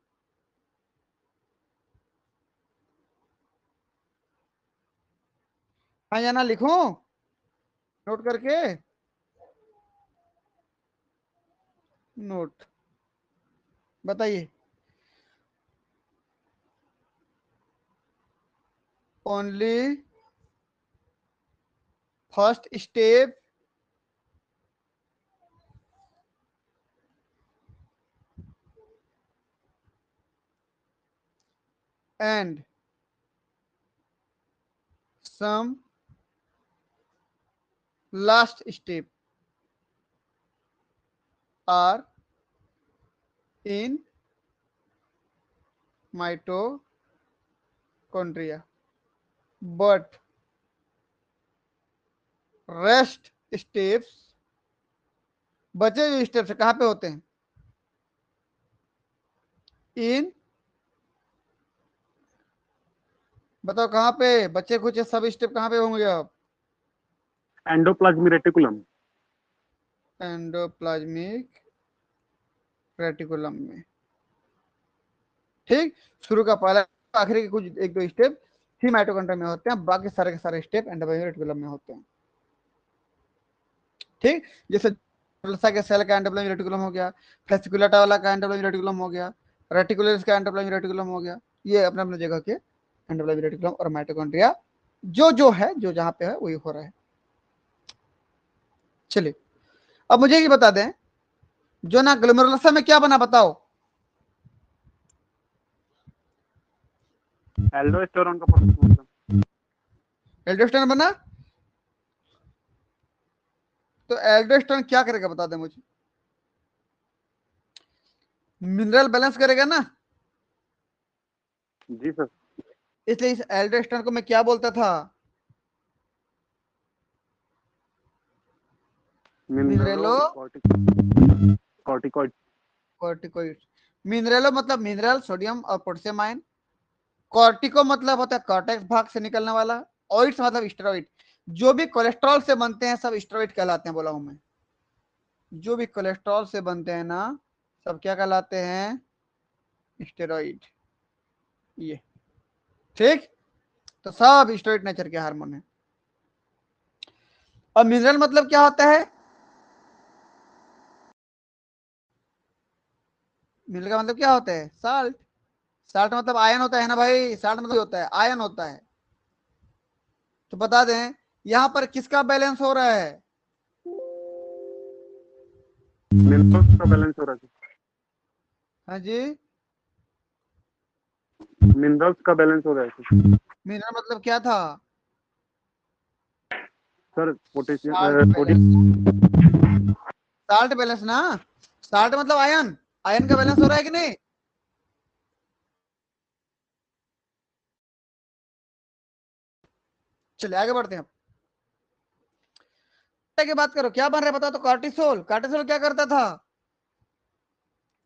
हाँ या ना लिखूं नोट करके? नोट बताइए। Only first step and some last step are in mitochondria, but rest steps, बचे हुए स्टेप्स कहां पे होते हैं? इन, बताओ कहां पे बच्चे कुछ सब स्टेप कहां पे होंगे आप? Endoplasmic reticulum. एंडोप्लाज्मिक रेटिकुलम में। ठीक, शुरू का पहला आखिरी के कुछ एक दो स्टेप ही माइटोकॉन्ड्रिया में होते हैं, बाकी सारे के सारे स्टेप एंडोप्लाज्मिक रेटिकुलम में होते हैं। ठीक, जैसे के सेल का एंडोप्लाज्मिक रेटिकुलम हो गया, फेसिकुलेटा वाला का एंडोप्लाज्मिक रेटिकुलम हो गया, रेटिकुलस का एंडोप्लाज्मिक रेटिकुलम हो गया। ये अपने अपने जगह के एंडोप्लाज्मिक रेटिकुलम और माइटोकॉन्ड्रिया जो है जो जहां पे है वही हो रहा है। चलिए अब मुझे ये बता दें, जो ना ग्लोमेरुलस में क्या बना बताओ? एल्डोस्टेरोन का प्रोडक्ट। एल्डोस्टेरोन बना। तो एल्डोस्टेरोन क्या करेगा बता दें मुझे? मिनरल बैलेंस करेगा ना? जी सर। इसलिए इस एल्डोस्टेरोन को मैं क्या बोलता था? मिनरेलो कॉर्टिकॉइड। कॉर्टिकोइड। मिनरेलो मतलब मिनरल, सोडियम और पोटेशियम आयन। कॉर्टिको मतलब होता है कॉर्टेक्स भाग से निकलने वाला। ऑइड्स मतलब स्टेरॉइड। जो भी कोलेस्ट्रॉल से बनते हैं सब स्टेरॉइड कहलाते हैं, बोला हूं मैं। जो भी कोलेस्ट्रॉल से बनते हैं ना सब क्या कहलाते हैं? स्टेरॉइड। ये ठीक, तो सब स्टेरॉइड नेचर के हार्मोन है। अब मिनरल मतलब क्या होता है? मिनरल का मतलब क्या होता है? साल्ट। साल्ट मतलब आयन होता है ना भाई, साल्ट मतलब होता है आयन होता है। तो बता दें यहां पर किसका बैलेंस हो रहा है? मिनरल्स का बैलेंस हो रहा है। हाँ जी, मिनरल्स का बैलेंस हो रहा है मिनरल मतलब क्या था? Sir. Potassium salt balance. Salt balance ना, साल्ट मतलब आयन, आयन का बैलेंस हो रहा है कि नहीं? चलिए आगे बढ़ते हैं। की बात करो क्या बन रहा है बताओ तो? कार्टिसोल। कार्टिसोल क्या करता था?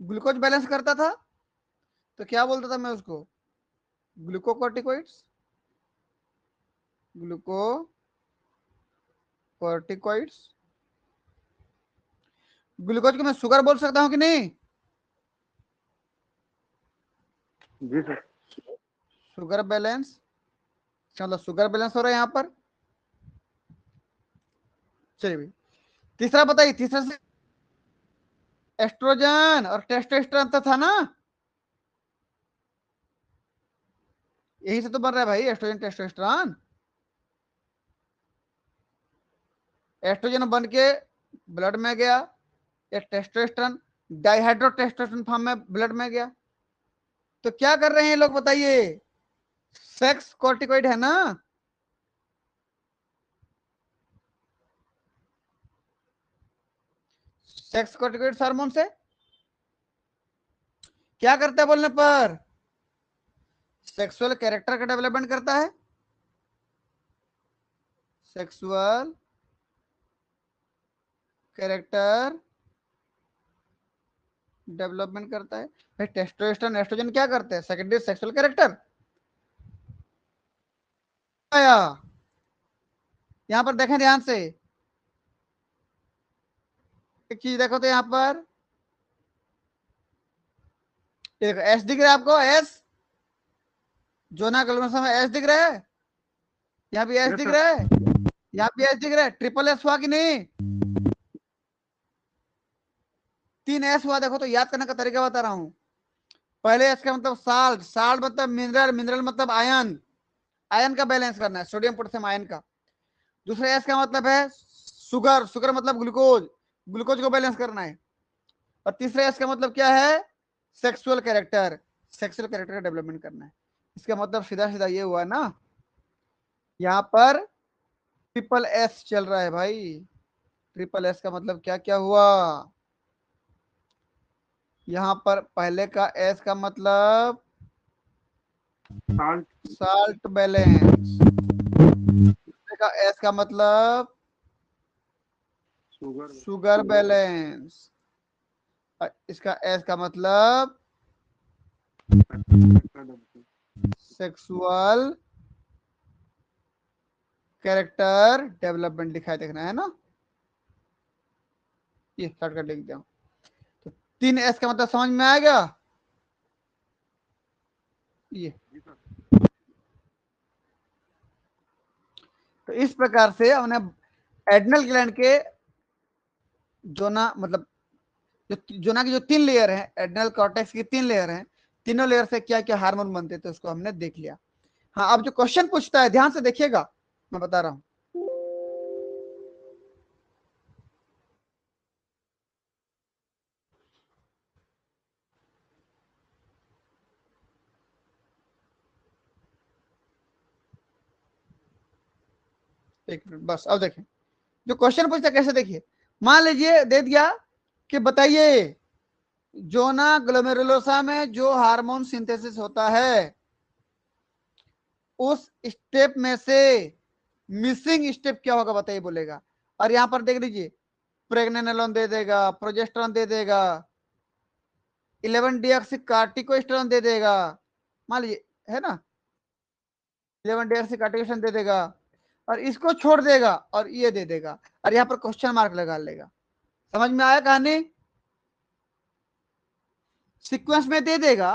ग्लूकोज बैलेंस करता था। तो क्या बोलता था मैं उसको? ग्लूकोकॉर्टिकोइड्स। ग्लूकोकॉर्टिकोइड्स। ग्लूकोज को मैं शुगर बोल सकता हूं कि नहीं? जी सर। शुगर बैलेंस, मतलब शुगर बैलेंस हो रहा है यहां पर। चलिए भाई तीसरा बताइए, तीसरा से एस्ट्रोजन और टेस्टोस्टेरोन तो था ना? यही से तो बन रहा है भाई एस्ट्रोजन टेस्टोस्टेरोन। एस्ट्रोजन बन के ब्लड में गया, या टेस्टोस्टेरोन डाइहाइड्रो टेस्टोस्टेरोन फॉर्म में ब्लड में गया। तो क्या कर रहे हैं लोग बताइए? सेक्स कॉर्टिकोइड है ना? सेक्स कॉर्टिकोइड हार्मोन से क्या करता है बोलने पर? सेक्सुअल कैरेक्टर का डेवलपमेंट करता है। सेक्सुअल कैरेक्टर डेवलपमेंट करता है। भाई टेस्टोस्टेरोन एस्ट्रोजन क्या करते हैं? Secondary sexual character. आया यहां पर देखें ध्यान से, एक चीज देखो तो यहां पर देखो एस दिख रहा है आपको, एस जोना क्रोमोसोम में एस दिख रहा है, यहाँ भी एस Yes, दिख sir. रहा है, यहाँ भी एस दिख रहा है, ट्रिपल एस हुआ कि नहीं? 3 एस हुआ। देखो तो याद करने का तरीका बता रहा हूं। पहले एस का मतलब साल्ट, साल्ट मतलब मिनरल, मिनरल मतलब आयन, आयन का बैलेंस करना है, सोडियम पोटेशियम आयन का। दूसरा एस का मतलब है शुगर, शुगर मतलब ग्लूकोज, ग्लूकोज को बैलेंस करना है। और तीसरा एस का मतलब क्या है? सेक्सुअल कैरेक्टर, सेक्सुअल कैरेक्टर का डेवलपमेंट करना है। इसका मतलब सीधा सीधा ये हुआ ना, यहाँ पर ट्रिपल एस चल रहा है भाई। ट्रिपल एस का मतलब क्या क्या हुआ? यहाँ पर पहले का एस का मतलब Salt, साल्ट बैलेंस, दूसरे का एस का मतलब sugar, शुगर बैलेंस, इसका एस का मतलब सेक्सुअल कैरेक्टर डेवलपमेंट दिखाई देखना है ना। ये शॉर्टकट लिख दिया। तो 3 एस का मतलब समझ में आ गया? ये तो इस प्रकार से हमने एड्रिनल ग्लैंड के जोना मतलब जो जोना की जो 3 लेयर है, एड्रिनल कॉर्टेक्स की 3 लेयर है, तीनों लेयर से क्या क्या हार्मोन बनते थे उसको हमने देख लिया। हाँ, अब जो क्वेश्चन पूछता है ध्यान से देखिएगा, मैं बता रहा हूं। एक मिनट बस, अब देखें जो क्वेश्चन पूछता है कैसे। देखिए मान लीजिए दे दिया कि बताइए जोना ग्लोमेरुलोसा में जो हार्मोन सिंथेसिस होता है उस स्टेप में से मिसिंग स्टेप क्या होगा बताइए, बोलेगा। और यहां पर देख लीजिए प्रेग्नेनोलोन दे देगा, प्रोजेस्टेरोन दे देगा, 11 डीऑक्सी कार्टिकोस्टेरोन दे देगा, मान लीजिए है ना, 11 डीऑक्सी कार्टिकोस्टेरोन दे देगा, और इसको छोड़ देगा और ये दे देगा, और यहाँ पर क्वेश्चन मार्क लगा लेगा। समझ में आया कहानी? सीक्वेंस में दे देगा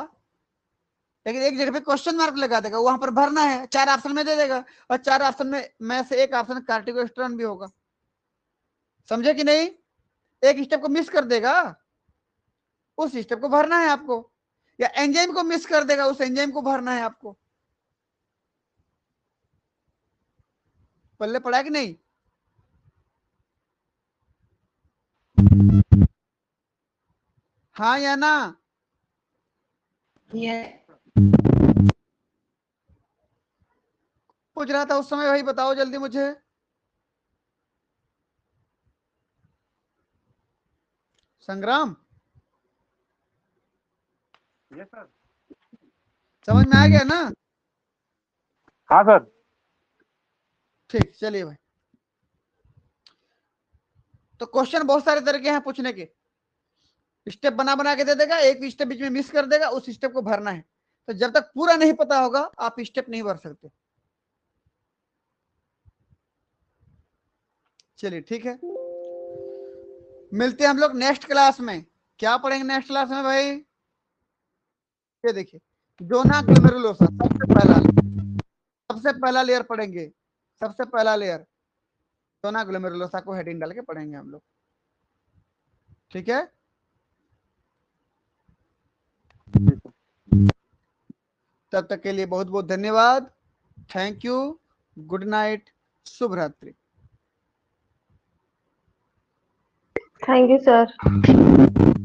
लेकिन एक जगह पे क्वेश्चन मार्क लगा देगा, वहां पर भरना है, 4 ऑप्शन में दे देगा, और 4 ऑप्शन में से एक ऑप्शन कार्टिकोस्टेरोन भी होगा। समझे कि नहीं? एक स्टेप को मिस कर देगा, उस स्टेप को भरना है आपको, या एंजाइम को मिस कर देगा, उस एंजाइम को भरना है आपको। पल्ले पड़ा कि नहीं? हाँ या ना? पूछ रहा था उस समय, भाई बताओ जल्दी मुझे। संग्राम Yes, sir. समझ में आ गया ना? हाँ सर। ठीक, चलिए भाई। तो क्वेश्चन बहुत सारे तरीके हैं पूछने के, स्टेप बना बना के दे देगा, एक स्टेप बीच में मिस कर देगा, उस स्टेप को भरना है। तो जब तक पूरा नहीं पता होगा आप स्टेप नहीं भर सकते। चलिए ठीक है, मिलते हैं हम लोग नेक्स्ट क्लास में। क्या पढ़ेंगे नेक्स्ट क्लास में भाई? ये देखिए जोना ग्लोमेरुलोसा, सबसे पहला लेयर पढ़ेंगे, सबसे पहला लेयर जोना ग्लोमेरुलोसा को हेडिंग डाल के पढ़ेंगे हम लोग। ठीक है, तब तक के लिए बहुत बहुत धन्यवाद। थैंक यू, गुड नाइट, शुभ रात्रि। Thank you, sir.